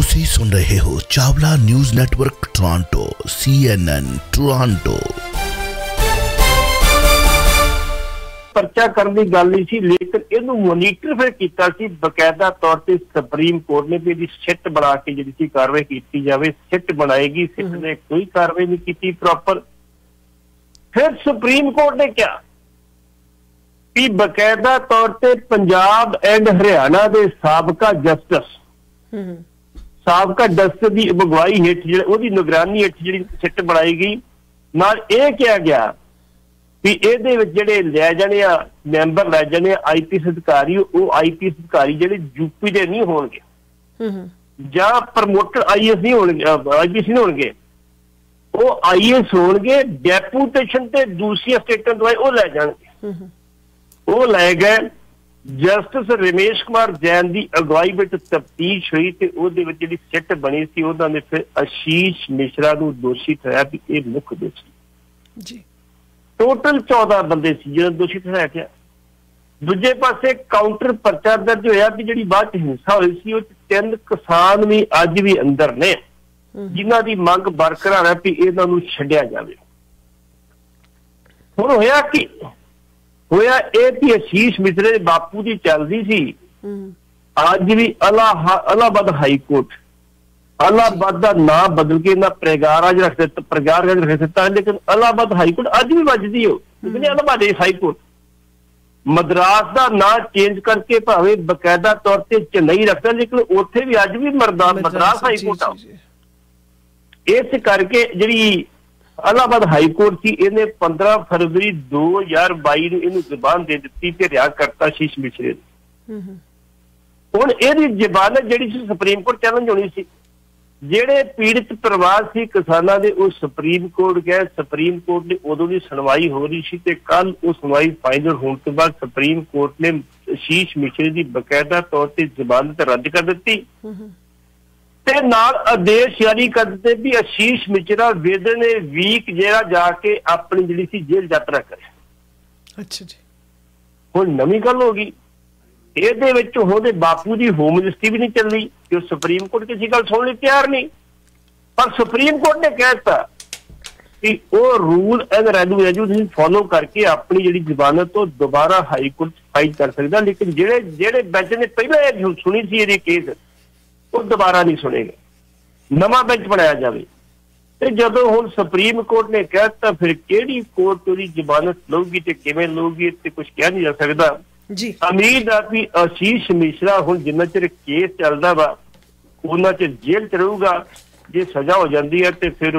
ਤੁਸੀਂ ਸੁਣ ਰਹੇ ਹੋ Chawla news network Toronto CNN Toronto. पर्चा करने की गल नहीं सी, लेकिन इनू मोनीटर फिर कीता सी बकायदा तौर पर सुप्रीम कोर्ट ने भी सिट बना के जी कार्रवाई की जाए। सिट बनाएगी, सिट ने कोई कार्रवाई नहीं की प्रॉपर। फिर सुप्रीम कोर्ट ने क्या कि बकायदा तौर पर पंजाब एंड हरियाणा के साबका जस्टिस की अगवाई हेठ जी निगरानी हेठ जी सिट बनाई गई। नाल यह कहा गया भी ये जेडे लै जाने मैंबर लै जाने IPS अधिकारी, वो IPS अधिकारी जेडे यूपी के नहीं होंगे या प्रमोटर IAS नहीं होंगे, IPS नहीं होंगे, वो IAS होंगे डेपूटेशन ते दूसरी स्टेटां दवाई वो लै जाएंगे। वो लै गए। जस्टिस रमेश कुमार जैन की अगवाई में तफ्तीश हुई तो वो जी सिट बनी सी, उन्होंने फिर आशीष मिश्रा को दोषी ठहराया भी ये मुख दोषी जी। टोटल 14 बंदे जो दोषी ठहराया गया। दूजे पासे काउंटर परचा दर्ज होया कि जी बाद हिंसा हुई सी, 3 किसान भी अज भी अंदर ने जिन्हां दी मंग बरकरार है कि इन्हां नूं छड्डिया जावे। हुण होया कि आशीष मिश्रा दे बापू की चलदी सी। अज भी इलाहाबाद हाई कोर्ट इलाहाबाद का नाम बदल के ना प्रयागराज रख दिता, लेकिन इलाहाबाद हाई कोर्ट अज भी बजदी हो, इलाहाबाद हाई कोर्ट। मद्रास का नाम चेंज करके भावे बकायदा तौर पर चेन्नई रखता, लेकिन उत्थे भी अज भी मद्रास हाई कोर्ट आ। इस करके जी इलाहाबाद हाई कोर्ट थी, इन्हें 15 फरवरी 2022 इनू जबान दे दी ते रिहा करता आशीष मिश्रे। हुण इहदी जमानत जी सुप्रीम कोर्ट चैलेंज होनी सी। जेड़े पीड़ित परिवार सी किसानां दे वो सुप्रीम कोर्ट गए। सुप्रीम कोर्ट ने उदों की सुनवाई हो रही सी ते कल वो सुनवाई फाइनल होने के बाद सुप्रीम कोर्ट ने आशीष मिश्रा की बकायदा तौर पर जमानत रद्द कर दी ते नाल आदेश जारी कर दिते भी Ashish Mishra within a week जेड़ा जाके अपनी जिहड़ी सी जेल यात्रा करे। अच्छा जी। हुण नवीं गल हो गई, ये बापू की होम रजिस्ट्री भी नहीं चल रही कि सुप्रीम कोर्ट किसी गल सुनने तैयार नहीं। पर सुप्रीम कोर्ट ने कहता कि वो रूल एंड रेगुलेशन फॉलो करके अपनी जी जमानत तो दोबारा हाई कोर्ट फाइल कर सकता, लेकिन जेड़े बेंच ने पहले सुनी सी ये केस वो दोबारा नहीं सुनेगा, नवा बेंच बनाया जाए। तो जदों हुण सुप्रीम कोर्ट ने कहता फिर किहड़ी कोर्ट उहदी जमानत लऊगी ते किवें लऊगी ते कुछ कहा नहीं जा सकता जी। उम्मीद आ कि आशीष मिश्रा हुण जिन्ना चिर केस चलदा वा उन्ना चिर जेल च रहूगा। जे सजा हो जाती है तो फिर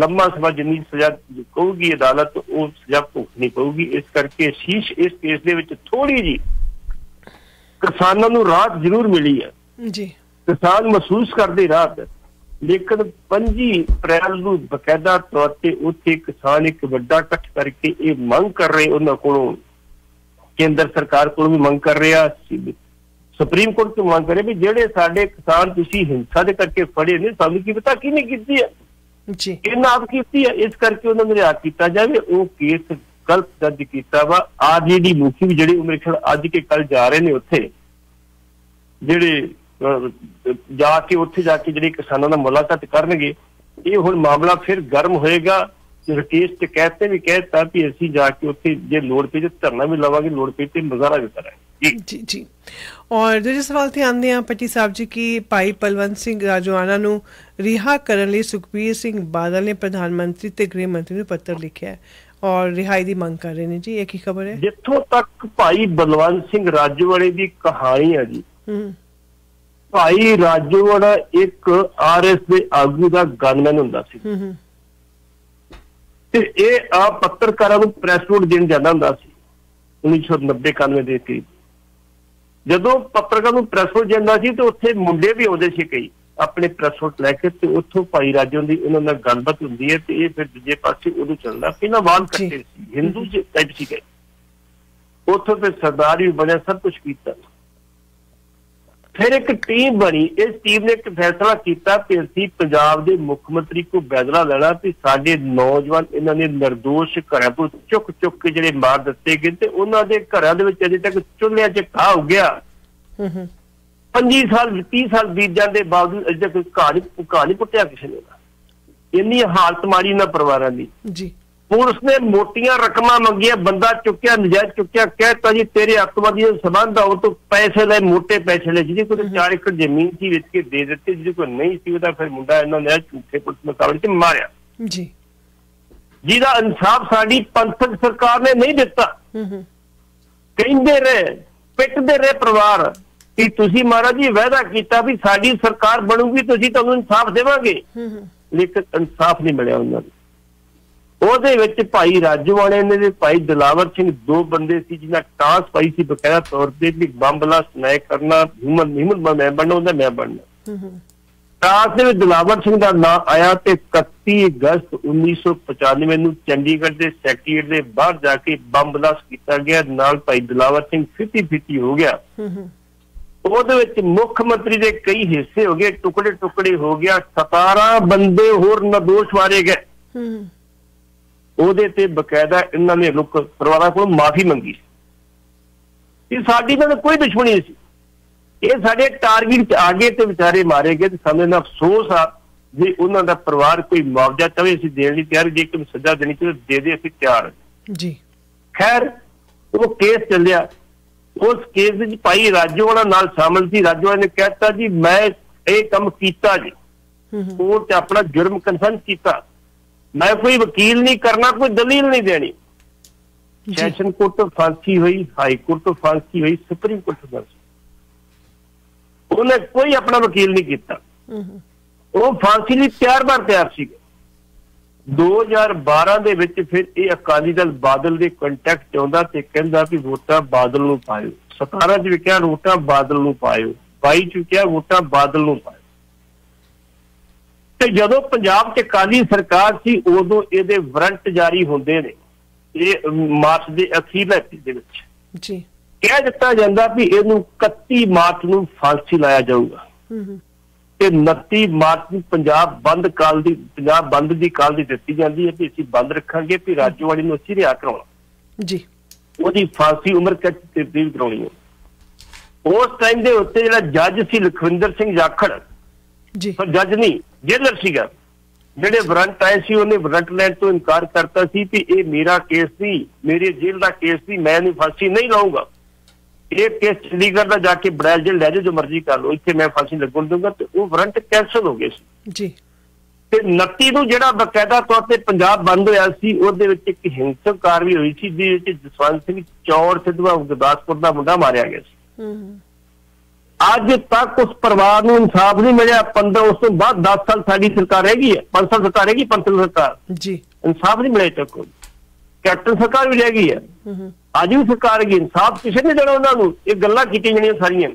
लम्मा समा जिन्नी सजा कहूगी अदालत वो सजा भुगतनी पऊगी। इस करके आशीष इस केस दे विच थोड़ी जी किसानों नूं राहत जरूर मिली है जी। किसान महसूस करते राहत, लेकिन 25 अप्रैल नूं बकायदा तौर पर उत्थे किसान एक वड्डा इकट्ठ करके ये मंग कर रहे, उन्हां कोलों केंद्र सरकार को भी मंग कर रहा, सुप्रीम कोर्ट को मंग करे भी जेडे साडे किसान तुसी हिंसा दे करके फड़े ने सानू की पता किने कीती है जी, इन्हां आप कीती है। इस करके उन्होंने रिहा कीता जावे। वो केस गलत दर्ज कीता वा। आरजेडी मुखी भी जेडे मेरे ख्याल अज के कल जा रहे ने उत्थे जेडे जाके उत्थे जाके जेडे किसानों नाल मुलाकात करनगे। ये हुण मामला फिर गर्म होएगा। राकेश ते कहते भी कहता भी असी जाके उत्थे जे लोड़ पे धरना भी लवांगे, लोड़ पे ते मुजाहरा भी करांगे जी जी। और दूजे सवाल ते आंदे हैं पट्टी साहब जी की भाई बलवंत सिंह राजोआना नूं रिहा करन लई सुखबीर सिंह बादल ने प्रधानमंत्री ते गृह मंत्री नूं पत्र लिखिआ और रिहाई दी मंग कर रहे हैं जी। एक ही खबर है जिथों तक भाई बलवंत सिंह राजोआणे दी कहानी है जी। भाई राजोआणा एक RS दे आगू दा गनमैन हुंदा सी ते ये पत्रकारां नूं प्रैस नोट देण जांदा हुंदा सी 1990-91 दे करीब। जदों पत्रकार नूं प्रैस नोट जांदा सी तो उत्थे मुंडे भी आउंदे सी कई अपने प्रैस नोट लैके ते उत्थों भाई राजो दी उन्हां नाल गलबात हुंदी है ते ये फिर दूजे पासे उदों चलदा पहलां वाल कट्टे सी हिंदू टाइप सी गए उत्थों फिर सरदार भी बने सब कुछ कीता। फिर एक टीम बनी। इस टीम ने एक फैसला किया कि असीं पंजाब के मुख्यमंत्री को बदला लेना कि साडे नौजवान इन्होंने निर्दोष घरों को चुक चुक के जिहड़े मार दिते गए ते उन्हां दे घरां दे विच अजे तक चुल्हिਆਂ 'च घाह हो गया। 25 ਸਾਲ 30 ਸਾਲ बीत जाने बावजूद अजे कोई कहानी पुट्टिया किसी ने, इन्नी हालत माड़ी ना परिवारों की जी। पुलिस ने मोटियां रकम मंगिया, बंदा चुक्या, नजायज चुक्या, कहता जी तेरे अतवादी संबंध आओ तो पैसे ले, मोटे पैसे ले, जी कोई 4 एकड़ जमीन थी बेच के दे देते, जी कोई नहीं सी फिर मुंडा इन्होंने झूठे पुलिस मुकाबले च मारिया जी, जिहदा इंसाफ साडी पंथक सरकार ने नहीं दिता। कहंदे रहे, पिटदे रहे परिवार कि तुसी महाराज जी वादा कीता भी साडी सरकार बनूगी तुसी तुहानूं इंसाफ देवांगे, लेकिन इंसाफ नहीं मिलिया उन्होंने। ਉਹਦੇ ਵਿੱਚ ਭਾਈ ਰਾਜੂ ਵਾਲੇ ਨੇ ਤੇ ਭਾਈ ਦਿਲਾਵਰ ਸਿੰਘ ਦੋ ਬੰਦੇ ਸੀ ਜਿਨ੍ਹਾਂ ਟਾਸ ਪਾਈ ਸੀ ਬਕਾਇਦਾ ਤੌਰ ਤੇ ਵੀ ਬੰਬ ਬਲਾਸਟ ਨਾ ਕਰਨਾ, ਹਿੰਮਤ ਮੈਂ ਬਣਨਾ ਹੁੰਦਾ ਮੈਂ ਬਣਨਾ। ਟਾਸ ਦੇ ਵਿੱਚ ਦਿਲਾਵਰ ਸਿੰਘ ਦਾ ਨਾਂ ਆਇਆ ਤੇ 31 ਅਗਸਤ 1995 ਨੂੰ ਚੰਡੀਗੜ੍ਹ ਦੇ ਸੈਕਟਰੀਏਟ ਦੇ ਬਾਹਰ ਜਾ ਕੇ ਬੰਬ ਬਲਾਸਟ ਕੀਤਾ ਗਿਆ, ਨਾਲ ਭਾਈ ਦਿਲਾਵਰ ਸਿੰਘ 50-50 ਹੋ ਗਿਆ। ਉਹਦੇ ਵਿੱਚ ਮੁੱਖ ਮੰਤਰੀ ਦੇ ਕਈ ਹਿੱਸੇ ਹੋ ਗਏ, ਟੁਕੜੇ ਟੁਕੜੇ ਹੋ ਗਿਆ, 17 ਬੰਦੇ ਹੋਰ ਨਿਰਦੋਸ਼ ਮਾਰੇ ਗਏ। ਉਹਦੇ ਤੇ ਬਕਾਇਦਾ ਇਹਨਾਂ ਨੇ ਲੋਕ ਪਰਿਵਾਰਾਂ ਕੋਲ ਮਾਫੀ ਮੰਗੀ ਸੀ। ਇਹ ਸਾਡੀ ਨਾਲ ਕੋਈ ਦੁਸ਼ਮਣੀ ਨਹੀਂ ਸੀ, ਇਹ ਸਾਡੇ ਟਾਰਗੇਟ 'ਚ ਆ ਗਏ ਤੇ ਵਿਚਾਰੇ ਮਾਰੇ ਗਏ ਤੇ ਸਾਨੂੰ ਇਹਨਾਂ ਅਫਸੋਸ ਆ ਜੇ ਉਹਨਾਂ ਦਾ ਪਰਿਵਾਰ ਕੋਈ ਮੁਆਵਜ਼ਾ ਚਾਹੇ ਅਸੀਂ ਦੇਣ ਲਈ ਤਿਆਰ, ਜੇ ਕੋਈ ਸਜ਼ਾ ਦੇਣੀ ਚਾਹੇ ਦੇ ਅਸੀਂ ਤਿਆਰ ਜੀ। ਖੈਰ ਉਹ ਕੇਸ ਚੱਲਿਆ, ਉਸ ਕੇਸ ਵਿੱਚ ਭਾਈ ਰਾਜੋਵਾਲਾ ਨਾਲ ਸ਼ਾਮਲ ਸੀ। ਰਾਜੋਵਾਲਾ ਨੇ ਕਹਿਤਾ ਜੀ ਮੈਂ ਇਹ ਕੰਮ ਕੀਤਾ ਜੀ, ਕੋਰਟ 'ਚ ਆਪਣਾ ਜੁਰਮ ਕਨਫਰਮ ਕੀਤਾ, मैं कोई वकील नहीं करना, कोई दलील नहीं देनी। सैशन कोर्ट तो फांसी हुई, हाई कोर्ट तो फांसी हुई, सुप्रीम कोर्ट तो फांसी, उन्हें कोई अपना वकील नहीं किया। वो फांसी लिए 4 बार तैयार सी। 2012 ਦੇ ਵਿੱਚ ਫਿਰ ਇਹ ਅਕਾਲੀ ਦਲ ਬਾਦਲ ਦੇ ਕੰਟੈਕਟ ਚ ਆਉਂਦਾ ਤੇ ਕਹਿੰਦਾ ਵੀ ਵੋਟਾਂ ਬਾਦਲ ਨੂੰ ਪਾਇਓ। 17 ਚ ਵੀ ਕਿਹਾ ਵੋਟਾਂ ਬਾਦਲ ਨੂੰ ਪਾਇਓ, 22 ਚ ਕਿਹਾ ਵੋਟਾਂ ਬਾਦਲ ਨੂੰ ਪਾਇਓ। ਤੇ ਜਦੋਂ ਪੰਜਾਬ 'ਚ ਅਕਾਲੀ ਸਰਕਾਰ ਸੀ ਉਦੋਂ ਇਹਦੇ ਵਾਰੰਟ ਜਾਰੀ ਹੁੰਦੇ ਨੇ, ਇਹ ਮਾਰਚ ਦੇ ਅਖੀਰਲੇ ਦੇ ਵਿੱਚ ਜੀ ਕਹਿ ਦਿੱਤਾ ਜਾਂਦਾ ਵੀ ਇਹਨੂੰ 31 ਮਾਰਚ ਨੂੰ ਫਾਂਸੀ ਲਾਇਆ ਜਾਊਗਾ ਤੇ 29 ਮਾਰਚ ਨੂੰ ਪੰਜਾਬ ਬੰਦ ਦੀ ਕਾਲ ਦੀ ਦਿੱਤੀ ਜਾਂਦੀ ਹੈ ਵੀ ਅਸੀਂ ਬੰਦ ਰੱਖਾਂਗੇ, ਵੀ ਰਾਜੋਵਾਲੀ ਨੂੰ ਅਸੀਂ ਰਿहा ਕਰਾਉਣਾ ਜੀ, ਉਹਦੀ ਫਾਂਸੀ ਉਮਰ ਕੈਦ ਤਬਦੀਲ ਕਰਾਉਣੀ ਹੈ। ਉਸ ਟਾਈਮ ਦੇ ਉੱਤੇ ਜਿਹੜਾ ਜੱਜ ਸੀ ਲਖਵਿੰਦਰ ਸਿੰਘ ਜਾਖੜ ਜੀ, ਪਰ ਜੱਜ ਨਹੀਂ ਜੇਲਰ ਸੀਗਾ, ਜਿਹੜੇ ਵਾਰੰਟ ਆਏ ਸੀ ਉਹਨੇ ਵਾਰੰਟ ਲੈਣ ਤੋਂ ਇਨਕਾਰ ਕਰਤਾ ਸੀ ਕਿ ਇਹ ਮੇਰਾ ਕੇਸ ਸੀ, ਮੇਰੇ ਜੇਲ੍ਹ ਦਾ ਕੇਸ ਸੀ, ਮੈਂ ਇਹਨੂੰ ਫਾਂਸੀ ਨਹੀਂ ਲਾਊਂਗਾ, ਇਹ ਕੇਸ ਚੰਡੀਗੜ੍ਹ ਦਾ ਜਾ ਕੇ ਬੜੈਲ ਜੇਲ੍ਹ ਲੈ ਜਾਓ, ਜੋ ਮਰਜ਼ੀ ਕਰ ਲਓ, ਇੱਥੇ ਮੈਂ ਫਾਂਸੀ ਲੱਗਣ ਦੂੰਗਾ। ਤੇ ਉਹ ਵਾਰੰਟ ਕੈਂਸਲ ਹੋ ਗਏ ਸੀ ਜੀ। ਤੇ 29 ਨੂੰ ਜਿਹੜਾ ਬਕਾਇਦਾ ਤੌਰ ਤੇ ਪੰਜਾਬ ਬੰਦ ਹੋਇਆ ਸੀ, ਉਹਦੇ ਵਿੱਚ ਇੱਕ ਹਿੰਸਕ ਕਾਰਵਾਈ ਹੋਈ ਸੀ ਜਿਹਦੇ ਵਿੱਚ ਜਸਵੰਤ ਸਿੰਘ ਚੌੜ ਸਿੱਧਵਾਂ ਗੁਰਦਾਸਪੁਰ ਦਾ ਮੁੰਡਾ ਮਾਰਿਆ ਗਿਆ ਸੀ। ਅੱਜ ਤੱਕ ਉਸ ਪਰਿਵਾਰ ਨੂੰ ਇਨਸਾਫ ਨਹੀਂ ਮਿਲਿਆ। 15 ਉਸ ਤੋਂ ਬਾਅਦ 10 ਸਾਲ ਸਾਡੀ ਸਰਕਾਰ ਹੈਗੀ ਹੈ, 5 ਸਾਲ ਸਰਕਾਰ ਹੈਗੀ, ਪੰਥਕ ਸਰਕਾਰ ਜੀ, ਇਨਸਾਫ ਨਹੀਂ ਮਿਲਿਆ ਤੱਕ। ਕੈਪਟਨ ਸਰਕਾਰ ਵੀ ਰਹਿ ਗਈ ਹੈ, ਅੱਜ ਵੀ ਸਰਕਾਰ ਹੈਗੀ, ਇਨਸਾਫ ਕਿਸੇ ਨੇ ਦੇਣਾ ਉਹਨਾਂ ਨੂੰ। ਇਹ ਗੱਲਾਂ ਕੀਤੀਆਂ ਜਿਹੜੀਆਂ ਸਾਰੀਆਂ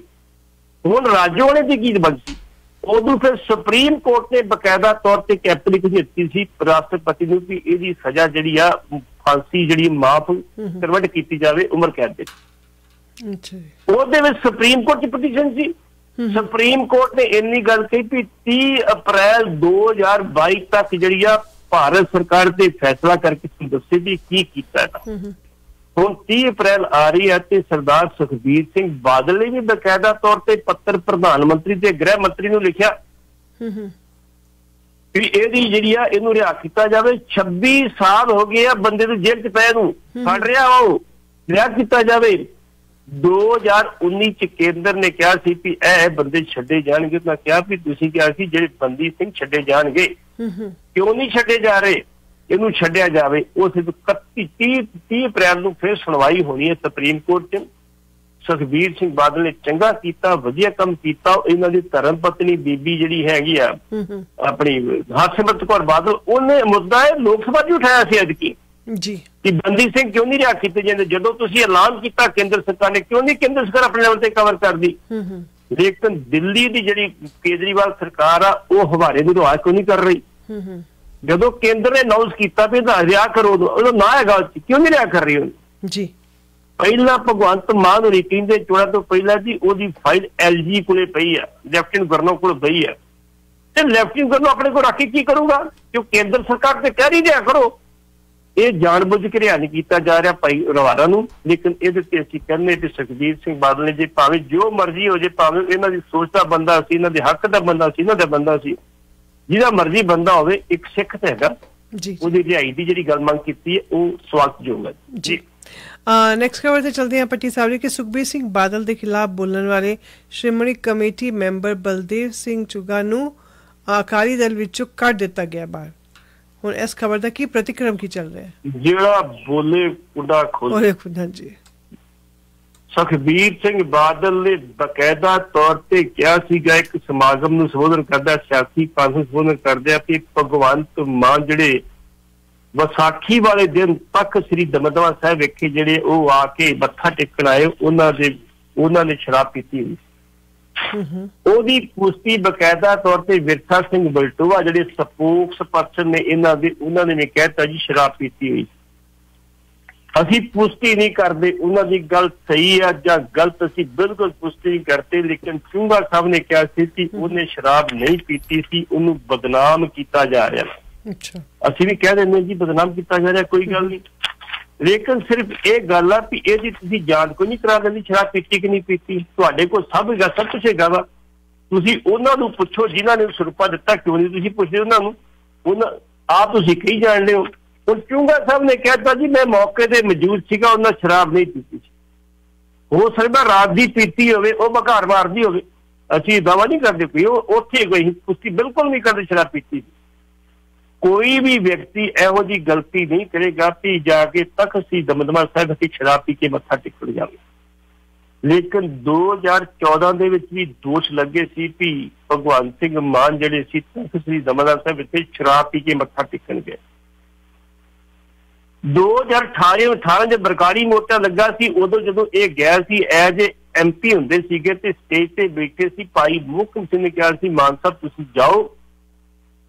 ਹੁਣ ਰਾਜੋਵਾਲੇ ਦੀ ਕੀ ਬਣ ਸੀ। ਉਦੋਂ ਫਿਰ ਸੁਪਰੀਮ ਕੋਰਟ ਨੇ ਬਕਾਇਦਾ ਤੌਰ ਤੇ ਕੈਪਟਨ ਦਿੱਤੀ ਸੀ ਰਾਸ਼ਟਰਪਤੀ ਨੂੰ ਵੀ ਇਹਦੀ ਸਜ਼ਾ ਜਿਹੜੀ ਆ ਫਾਂਸੀ ਜਿਹੜੀ ਮਾਫ ਕਨਵਰਟ ਕੀਤੀ ਜਾਵੇ ਉਮਰ ਕੈਦ ਦੇ। ਉਹਦੇ ਵਿੱਚ ਸੁਪਰੀਮ ਕੋਰਟ ਦੀ ਪਟੀਸ਼ਨ ਸੀ। ਸੁਪਰੀਮ ਕੋਰਟ ਨੇ ਇੰਨੀ ਗੱਲ ਕਹੀ ਵੀ 30 ਅਪ੍ਰੈਲ 2022 ਤੱਕ ਜਿਹੜੀ ਆ ਭਾਰਤ ਸਰਕਾਰ ਤੇ ਫੈਸਲਾ ਕਰਕੇ ਦੱਸੇ ਵੀ ਕੀ ਕੀਤਾ ਹੈ। ਹੁਣ 30 ਅਪ੍ਰੈਲ ਆ ਰਹੀ ਹੈ ਤੇ ਸਰਦਾਰ ਸੁਖਬੀਰ ਸਿੰਘ ਬਾਦਲ ਨੇ ਵੀ ਬਕਾਇਦਾ ਤੌਰ ਤੇ ਪੱਤਰ ਪ੍ਰਧਾਨ ਮੰਤਰੀ ਤੇ ਗ੍ਰਹਿ ਮੰਤਰੀ ਨੂੰ ਲਿਖਿਆ ਵੀ ਇਹਦੀ ਜਿਹੜੀ ਆ ਇਹਨੂੰ ਰਿਹਾ ਕੀਤਾ ਜਾਵੇ। 26 ਸਾਲ ਹੋ ਗਏ ਆ ਬੰਦੇ ਨੂੰ ਜੇਲ੍ਹ 'ਚ ਪਏ ਨੂੰ, ਫੜ ਰਿਹਾ ਉਹ, ਰਿਹਾ ਕੀਤਾ ਜਾਵੇ। 2019 ਚ ਕੇਂਦਰ ਨੇ ਕਿਹਾ ਸੀ ਵੀ ਇਹ ਬੰਦੇ ਛੱਡੇ ਜਾਣਗੇ। ਮੈਂ ਕਿਹਾ ਵੀ ਤੁਸੀਂ ਕਿਹਾ ਸੀ ਜਿਹੜੇ ਬੰਦੀ ਸਿੰਘ ਛੱਡੇ ਜਾਣਗੇ, ਕਿਉਂ ਨਹੀਂ ਛੱਡੇ ਜਾ ਰਹੇ, ਇਹਨੂੰ ਛੱਡਿਆ ਜਾਵੇ। ਉਹ ਸਿਰਫ 30 ਅਪ੍ਰੈਲ ਨੂੰ ਫਿਰ ਸੁਣਵਾਈ ਹੋਣੀ ਹੈ ਸੁਪਰੀਮ ਕੋਰਟ 'ਚ। ਸੁਖਬੀਰ ਸਿੰਘ ਬਾਦਲ ਨੇ ਚੰਗਾ ਕੀਤਾ, ਵਧੀਆ ਕੰਮ ਕੀਤਾ। ਇਹਨਾਂ ਦੀ ਧਰਮ ਪਤਨੀ ਬੀਬੀ ਜਿਹੜੀ ਹੈਗੀ ਆ ਆਪਣੀ ਹਰਸਿਮਰਤ ਕੌਰ ਬਾਦਲ, ਉਹਨੇ ਮੁੱਦਾ ਇਹ ਲੋਕ ਸਭਾ 'ਚ ਉਠਾਇਆ ਸੀ ਐਤਕੀ ਜੀ ਕਿ ਬੰਦੀ ਸਿੰਘ ਕਿਉਂ ਨਹੀਂ ਰਿਹਾ ਕੀਤੇ ਜਾਂਦੇ। ਜਦੋਂ ਤੁਸੀਂ ਐਲਾਨ ਕੀਤਾ ਕੇਂਦਰ ਸਰਕਾਰ ਨੇ, ਕਿਉਂ ਨਹੀਂ ਕੇਂਦਰ ਸਰਕਾਰ ਆਪਣੇ ਲੈਵਲ ਤੇ ਕਵਰ ਕਰਦੀ। ਲੇਕਿਨ ਦਿੱਲੀ ਦੀ ਜਿਹੜੀ ਕੇਜਰੀਵਾਲ ਸਰਕਾਰ ਆ ਉਹ ਹਵਾਰੇ ਨੂੰ ਰਿਹਾਅ ਕਿਉਂ ਨਹੀਂ ਕਰ ਰਹੀ। ਜਦੋਂ ਕੇਂਦਰ ਨੇ ਅਨਾਉਂਸ ਕੀਤਾ ਵੀ ਰਿਹਾ ਕਰੋ, ਉਹਦਾ ਨਾ ਹੈਗਾ, ਕਿਉਂ ਨਹੀਂ ਰਿਹਾ ਕਰ ਰਹੀ ਉਹਨੂੰ ਜੀ। ਪਹਿਲਾਂ ਭਗਵੰਤ ਮਾਨ ਹੋਣੀ ਕਹਿੰਦੇ ਚੋਣਾਂ ਤੋਂ ਪਹਿਲਾਂ ਜੀ ਉਹਦੀ ਫਾਈਲ LG ਕੋਲੇ ਪਈ ਆ, ਲੈਫਟੀਨੈਂਟ ਗਵਰਨਰ ਕੋਲ ਪਈ ਆ, ਤੇ ਲੈਫਟੀਨੈਂਟ ਗਵਰਨਰ ਆਪਣੇ ਕੋਲ ਰੱਖ ਕੇ ਕੀ ਕਰੂਗਾ, ਕਿਉਂ ਕੇਂਦਰ ਸਰਕਾਰ ਤੇ ਕਹਿ ਰਹੀ ਰਿਹਾ ਕਰੋ। ਇਹ ਜਾਣਬੁੱਝ ਕੇ ਰਿਹਾ ਨਹੀਂ ਕੀਤਾ ਜਾ ਰਿਹਾ ਭਾਈ ਰਵਾਰਾ ਨੂੰ। ਲੇਕਿਨ ਇਹਦੇ ਤੇ ਅਸੀਂ ਕਹਿੰਦੇ ਕਿ ਸੁਖਬੀਰ ਸਿੰਘ ਬਾਦਲ ਨੇ ਜੇ ਭਾਵੇਂ ਜੋ ਮਰਜ਼ੀ ਹੋ ਜੇ, ਭਾਵੇਂ ਇਹਨਾਂ ਦੀ ਸੋਚ ਦਾ ਬੰਦਾ ਸੀ, ਇਹਨਾਂ ਦੇ ਹੱਕ ਦਾ ਬੰਦਾ ਸੀ, ਇਹਨਾਂ ਦਾ ਬੰਦਾ ਸੀ, ਜਿਹਦਾ ਮਰਜ਼ੀ ਬੰਦਾ ਹੋਵੇ, ਇੱਕ ਸਿੱਖ ਤਾਂ ਹੈਗਾ, ਉਹਦੀ ਰਿਹਾਈ ਦੀ ਜਿਹੜੀ ਗੱਲ ਮੰਗ ਕੀਤੀ ਹੈ ਉਹ ਸਵਾਗਤਯੋਗ ਹੈ ਜੀ। ਨੈਕਸਟ ਖਬਰ ਤੇ ਚਲਦੇ हैं पट्टी साहब कि सुखबीर सिंह बादल के खिलाफ बोलने वाले श्रोमणी कमेटी मैंबर बलदेव सिंह चुगा नूं अकाली दल विचों कट दिता गया बाहर। हुण इस खबर दा की प्रतिक्रम की चल रहा है? ਜਿਹੜਾ ਬੋਲੇ ਕੁੜਾ ਖੋਲੇ जी। ਸੁਖਬੀਰ ਸਿੰਘ ਬਾਦਲ ਨੇ ਬਕਾਇਦਾ ਤੌਰ ਤੇ ਕਿਹਾ ਸੀਗਾ ਇੱਕ ਸਮਾਗਮ ਨੂੰ ਸੰਬੋਧਨ ਕਰਦਾ, ਸਿਆਸੀ ਕਾਨਫਰੰਸ ਸੰਬੋਧਨ ਕਰਦਿਆਂ ਕਿ ਭਗਵੰਤ ਮਾਨ ਜਿਹੜੇ ਵਿਸਾਖੀ ਵਾਲੇ ਦਿਨ ਤੱਕ ਸ੍ਰੀ ਦਮਦਮਾ ਸਾਹਿਬ ਵੇਖੇ ਜਿਹੜੇ ਉਹ ਆ ਕੇ ਮੱਥਾ ਟੇਕਣ ਆਏ, ਉਹਨਾਂ ਨੇ ਸ਼ਰਾਬ ਪੀਤੀ ਹੋਈ। ਉਹਦੀ ਪੁਸ਼ਟੀ ਬਕਾਇਦਾ ਤੌਰ ਤੇ ਵਿਰਸਾ ਸਿੰਘ ਬਲਟੋਆ ਜਿਹੜੇ ਸਪੋਕਸ ਪਰਸਨ ਨੇ ਉਹਨਾਂ ਨੇ ਵੀ ਕਹਿਤਾ ਜੀ ਸ਼ਰਾਬ ਪੀਤੀ ਹੋਈ। ਅਸੀਂ ਪੁਸ਼ਟੀ ਨਹੀਂ ਕਰਦੇ ਉਹਨਾਂ ਦੀ ਗੱਲ ਸਹੀ ਆ ਜਾਂ ਗਲਤ, ਅਸੀਂ ਬਿਲਕੁਲ ਪੁਸ਼ਟੀ ਨਹੀਂ ਕਰਦੇ। ਲੇਕਿਨ ਚੁੰਗਾ ਸਾਹਿਬ ਨੇ ਕਿਹਾ ਸੀ ਕਿ ਉਹਨੇ ਸ਼ਰਾਬ ਨਹੀਂ ਪੀਤੀ ਸੀ, ਉਹਨੂੰ ਬਦਨਾਮ ਕੀਤਾ ਜਾ ਰਿਹਾ। ਅਸੀਂ ਵੀ ਕਹਿ ਦਿੰਦੇ ਜੀ ਬਦਨਾਮ ਕੀਤਾ ਜਾ ਰਿਹਾ, ਕੋਈ ਗੱਲ ਨਹੀਂ। ਲੇਕਿਨ ਸਿਰਫ ਇਹ ਗੱਲ ਆ ਵੀ ਇਹਦੀ ਤੁਸੀਂ ਜਾਂਚ ਕੋਈ ਨਹੀਂ ਕਰਾ ਦਿੰਦੀ ਸ਼ਰਾਬ ਪੀਤੀ ਕਿ ਨਹੀਂ ਪੀਤੀ। ਤੁਹਾਡੇ ਕੋਲ ਸਭ ਕੁਛ ਹੈਗਾ ਵਾ, ਤੁਸੀਂ ਉਹਨਾਂ ਨੂੰ ਪੁੱਛੋ ਜਿਨ੍ਹਾਂ ਨੇ ਸਰੂਪਾ ਦਿੱਤਾ, ਕਿਉਂ ਨਹੀਂ ਤੁਸੀਂ ਪੁੱਛਦੇ ਉਹਨਾਂ ਨੂੰ? ਆਪ ਤੁਸੀਂ ਕਹੀ ਜਾਣਦੇ ਹੋ। ਹੁਣ ਚੁੰਗਾ ਸਾਹਿਬ ਨੇ ਕਹਿਤਾ ਜੀ ਮੈਂ ਮੌਕੇ ਤੇ ਮੌਜੂਦ ਸੀਗਾ, ਉਹਨਾਂ ਸ਼ਰਾਬ ਨਹੀਂ ਪੀਤੀ ਸੀ। ਹੋ ਸਕਦਾ ਰਾਤ ਦੀ ਪੀਤੀ ਹੋਵੇ, ਉਹ ਬਘਾਰ ਮਾਰਦੀ ਹੋਵੇ, ਅਸੀਂ ਦਾਵਾ ਨਹੀਂ ਕਰਦੇ ਕੋਈ ਉੱਥੇ ਕੋਈ ਪੁਸ਼ਟੀ ਬਿਲਕੁਲ ਨਹੀਂ ਕਰਦੇ ਸ਼ਰਾਬ ਪੀਤੀ। ਕੋਈ ਵੀ ਵਿਅਕਤੀ ਇਹੋ ਜਿਹੀ ਗਲਤੀ ਨਹੀਂ ਕਰੇਗਾ ਕਿ ਜਾ ਕੇ ਤਖਤ ਸ੍ਰੀ ਦਮਦਮਾ ਸਾਹਿਬ ਅਸੀਂ ਸ਼ਰਾਬ ਪੀ ਕੇ ਮੱਥਾ ਟੇਕਣ ਜਾਵੇ। ਲੇਕਿਨ 2014 ਦੇ ਵਿੱਚ ਵੀ ਦੋਸ਼ ਲੱਗੇ ਸੀ ਕਿ ਭਗਵੰਤ ਸਿੰਘ ਮਾਨ ਜਿਹੜੇ ਸੀ ਤਖਤ ਸ੍ਰੀ ਦਮਦਮਾ ਸਾਹਿਬ ਵਿੱਚ ਸ਼ਰਾਬ ਪੀ ਕੇ ਮੱਥਾ ਟੇਕਣ ਗਏ। 2018 ਚ ਬਰਕਾਰੀ ਮੋਰਚਾ ਲੱਗਾ ਸੀ, ਉਦੋਂ ਜਦੋਂ ਇਹ ਗਿਆ ਸੀ ਐਜ MP ਹੁੰਦੇ ਸੀਗੇ ਤੇ ਸਟੇਜ ਤੇ ਬੈਠੇ ਸੀ, ਭਾਈ ਮੁਕਮ ਸਿੰਘ ਨੇ ਕਿਹਾ ਸੀ ਮਾਨ ਸਾਹਿਬ ਤੁਸੀਂ ਜਾਓ,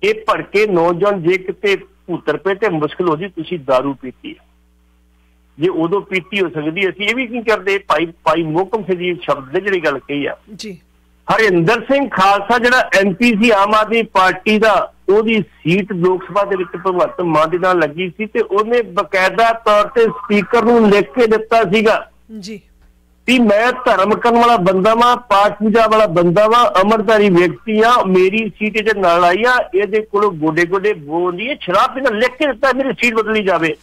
ਇਹ ਭੜਕੇ ਨੌਜਵਾਨ ਜੇ ਕਿਤੇ ਭੂਤਰ ਪਏ ਤੇ ਮੁਸ਼ਕਿਲ ਹੋ ਜੀ, ਤੁਸੀਂ ਦਾਰੂ ਪੀਤੀ ਹੈ। ਜੇ ਉਦੋਂ ਪੀਤੀ ਹੋ ਸਕਦੀ ਅਸੀਂ ਇਹ ਵੀ ਕੀ ਕਰਦੇ? ਭਾਈ ਮੋਹਕਮ ਸਿੰਘ ਜੀ ਸ਼ਬਦ ਨੇ ਜਿਹੜੀ ਗੱਲ ਕਹੀ ਆ ਜੀ। ਹਰਿੰਦਰ ਸਿੰਘ ਖਾਲਸਾ ਜਿਹੜਾ MP ਸੀ ਆਮ ਆਦਮੀ ਪਾਰਟੀ ਦਾ, ਉਹਦੀ ਸੀਟ ਲੋਕ ਸਭਾ ਦੇ ਵਿੱਚ ਭਗਵੰਤ ਮਾਨ ਦੇ ਨਾਲ ਲੱਗੀ ਸੀ ਤੇ ਉਹਨੇ ਬਕਾਇਦਾ ਤੌਰ ਤੇ ਸਪੀਕਰ ਨੂੰ ਲਿਖ ਕੇ ਦਿੱਤਾ ਸੀਗਾ ਜੀ ਵੀ ਮੈਂ ਧਰਮ ਕਰਨ ਵਾਲਾ ਬੰਦਾ ਵਾਂ, ਪਾਠ ਪੂਜਾ ਵਾਲਾ ਬੰਦਾ ਵਾਂ, ਅਮਰਦਾਰੀ ਵਿਅਕਤੀ ਆ, ਮੇਰੀ ਸੀਟ ਇਹਦੇ ਨਾਲ ਆਈ ਆ, ਇਹਦੇ ਕੋਲੋਂ ਗੋਡੇ ਬੋਲਦੀ ਹੈ, ਸ਼ਰਾਬ ਪੀਣਾ ਲਿਖ ਕੇ ਦਿੱਤਾ ਮੇਰੀ ਸੀਟ ਬਦਲੀ ਜਾਵੇ।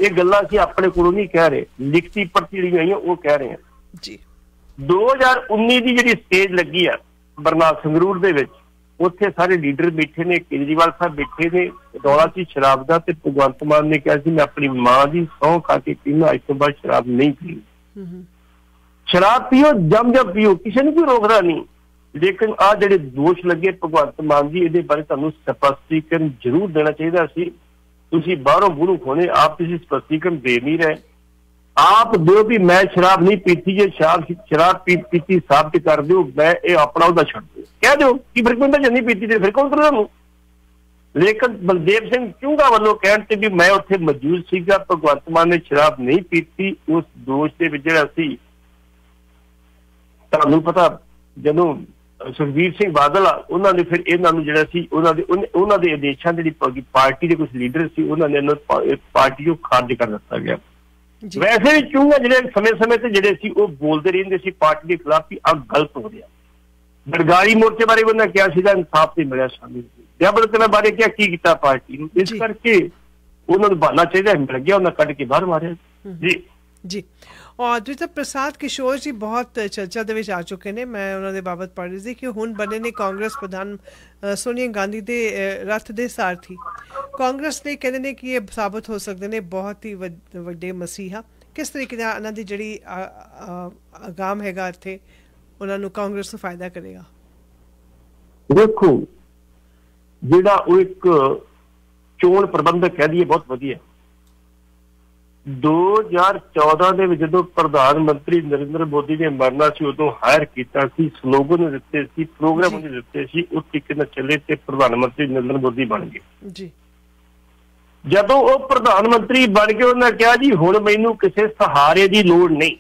ਇਹ ਗੱਲਾਂ ਅਸੀਂ ਆਪਣੇ ਕੋਲੋਂ ਨਹੀਂ ਕਹਿ ਰਹੇ, ਲਿਖਤੀ ਪਰਚੀ ਜਿਹੜੀਆਂ ਆਈਆਂ ਉਹ ਕਹਿ ਰਹੇ ਆ ਜੀ। 2019 ਦੀ ਜਿਹੜੀ ਸਟੇਜ ਲੱਗੀ ਆ ਬਰਨਾਲਾ ਸੰਗਰੂਰ ਦੇ ਵਿੱਚ, ਉੱਥੇ ਸਾਰੇ ਲੀਡਰ ਬੈਠੇ ਨੇ, ਕੇਜਰੀਵਾਲ ਸਾਹਿਬ ਬੈਠੇ ਨੇ, ਦੌਲਾ ਸੀ ਸ਼ਰਾਬ ਦਾ ਤੇ ਭਗਵੰਤ ਮਾਨ ਨੇ ਕਿਹਾ ਸੀ ਮੈਂ ਆਪਣੀ ਮਾਂ ਦੀ ਸਹੁੰ ਖਾ ਕੇ ਪੀਣਾ, ਅੱਜ ਤੋਂ ਬਾਅਦ ਸ਼ਰਾਬ ਨਹੀਂ ਪੀਣੀ। ਸ਼ਰਾਬ ਪੀਓ, ਜਮ ਪੀਓ, ਕਿਸੇ ਨੂੰ ਕੋਈ ਰੋਕਦਾ ਨਹੀਂ। ਲੇਕਿਨ ਆਹ ਜਿਹੜੇ ਦੋਸ਼ ਲੱਗੇ ਭਗਵੰਤ ਮਾਨ ਜੀ, ਇਹਦੇ ਬਾਰੇ ਤੁਹਾਨੂੰ ਸਪਸ਼ਟੀਕਰਨ ਜ਼ਰੂਰ ਦੇਣਾ ਚਾਹੀਦਾ ਸੀ। ਤੁਸੀਂ ਬਾਹਰੋਂ ਬੂਰੂ ਖੋਣੇ, ਆਪ ਤੁਸੀਂ ਸਪਸ਼ਟੀਕਰਨ ਦੇ ਨਹੀਂ ਰਹੇ। ਆਪ ਦਿਓ ਵੀ ਮੈਂ ਸ਼ਰਾਬ ਨਹੀਂ ਪੀਤੀ, ਜੇ ਸ਼ਰਾਬ ਪੀਤੀ ਸਾਬਤ ਕਰ ਦਿਓ, ਮੈਂ ਇਹ ਆਪਣਾ ਉਹਦਾ ਛੱਡ ਦਿਓ, ਕਹਿ ਦਿਓ ਕਿ ਫਿਰ ਕੋਈ ਜੇ ਨਹੀਂ ਪੀਤੀ ਤੇ ਫਿਰ ਕੌਣ ਕਰਦਾ ਨੂੰ। ਲੇਕਿਨ ਬਲਦੇਵ ਸਿੰਘ ਚੁੰਗਾ ਵੱਲੋਂ ਕਹਿਣ ਤੇ ਵੀ ਮੈਂ ਉੱਥੇ ਮੌਜੂਦ ਸੀਗਾ, ਭਗਵੰਤ ਮਾਨ ਨੇ ਸ਼ਰਾਬ ਨਹੀਂ ਪੀਤੀ, ਉਸ ਦੋਸ਼ ਦੇ ਵਿੱਚ ਜਿਹੜਾ ਸੀ ਤੁਹਾਨੂੰ ਪਤਾ ਜਦੋਂ ਸੁਖਬੀਰ ਸਿੰਘ ਬਾਦਲ ਆ ਉਹਨਾਂ ਨੇ ਫਿਰ ਇਹਨਾਂ ਨੂੰ ਜਿਹੜਾ ਸੀ ਉਹਨਾਂ ਦੇ ਆਦੇਸ਼ਾਂ ਜਿਹੜੀ ਪਾਰਟੀ ਦੇ ਕੁਝ ਲੀਡਰ ਸੀ ਉਹਨਾਂ ਨੇ ਪਾਰਟੀ ਨੂੰ ਖਾਰਜ ਕਰ ਦਿੱਤਾ ਗਿਆ। ਵੈਸੇ ਵੀ ਚੁੰਗਾ ਜਿਹੜੇ ਸਮੇਂ ਤੇ ਜਿਹੜੇ ਸੀ ਉਹ ਬੋਲਦੇ ਰਹਿੰਦੇ ਸੀ ਪਾਰਟੀ ਦੇ ਖਿਲਾਫ ਵੀ ਆਹ ਗਲਤ ਹੋ ਰਿਹਾ। ਬਰਗਾੜੀ ਮੋਰਚੇ ਬਾਰੇ ਉਹਨਾਂ ਕਿਹਾ ਸੀਗਾ ਇਨਸਾਫ ਤੇ ਮਿਲਿਆ ਸ਼ਾਮਿਲ ਸੀ, ਜਬਰਦਸਤੀ ਬਾਰੇ ਕਿਹਾ ਕੀ ਕੀਤਾ ਪਾਰਟੀ ਨੂੰ, ਇਸ ਕਰਕੇ ਉਹਨਾਂ ਨੂੰ ਬਹਾਨਾ ਚਾਹੀਦਾ ਮਿਲ ਗਿਆ, ਉਹਨਾਂ ਕੱਢ ਕੇ ਬਾਹਰ ਮਾਰਿਆ ਜੀ ਜੀ। और द्वित प्रसाद किशोर जी बहुत चर्चा ਦੇ ਵਿੱਚ ਆ ਚੁੱਕੇ ਨੇ। ਮੈਂ ਉਹਨਾਂ ਦੇ ਬਾਬਤ ਪੜ੍ਹ ਰਹੀ ਸੀ ਕਿ ਹੁਣ ਬਣੇ ਨੇ ਕਾਂਗਰਸ ਪ੍ਰਧਾਨ ਸੋਨੀਆ ਗਾਂਧੀ ਦੇ ਰੱਥ ਦੇ ਸਾਰਥੀ। ਕਾਂਗਰਸ ਨੇ ਕਹਿੰਦੇ ਨੇ ਕਿ ਇਹ ਸਾਬਤ ਹੋ ਸਕਦੇ ਨੇ ਬਹੁਤ ਹੀ ਵੱਡੇ ਮਸੀਹਾ। ਕਿਸ ਤਰੀਕੇ ਨਾਲ ਇਹਨਾਂ ਦੀ ਜਿਹੜੀ ਆਗਾਮ ਹੈਗਾ ਇੱਥੇ ਉਹਨਾਂ ਨੂੰ ਕਾਂਗਰਸ ਨੂੰ ਫਾਇਦਾ ਕਰੇਗਾ? ਦੇਖੋ ਜਿਹੜਾ ਉਹ ਇੱਕ ਚੋਣ ਪ੍ਰਬੰਧਕ ਕਹਿ ਦਈਏ ਬਹੁਤ ਵਧੀਆ। 2014 ਦੇ ਵਿੱਚ ਜਦੋਂ ਪ੍ਰਧਾਨ ਮੰਤਰੀ ਨਰਿੰਦਰ ਮੋਦੀ ਨੇ ਮਰਨਾ ਸੀ ਉਦੋਂ ਹਾਇਰ ਕੀਤਾ ਸੀ, ਸਲੋਗਨ ਦਿੱਤੇ ਸੀ, ਪ੍ਰੋਗਰਾਮ ਦਿੱਤੇ ਸੀ, ਉਹ ਤਰੀਕੇ ਨਾਲ ਚੱਲੇ ਤੇ ਪ੍ਰਧਾਨ ਮੰਤਰੀ ਨਰਿੰਦਰ ਮੋਦੀ ਬਣ ਗਏ ਜੀ। ਜਦੋਂ ਉਹ ਪ੍ਰਧਾਨ ਮੰਤਰੀ ਬਣ ਗਏ ਉਹਨਾਂ ਕਿਹਾ ਜੀ ਹੁਣ ਮੈਨੂੰ ਕਿਸੇ ਸਹਾਰੇ ਦੀ ਲੋੜ ਨਹੀਂ।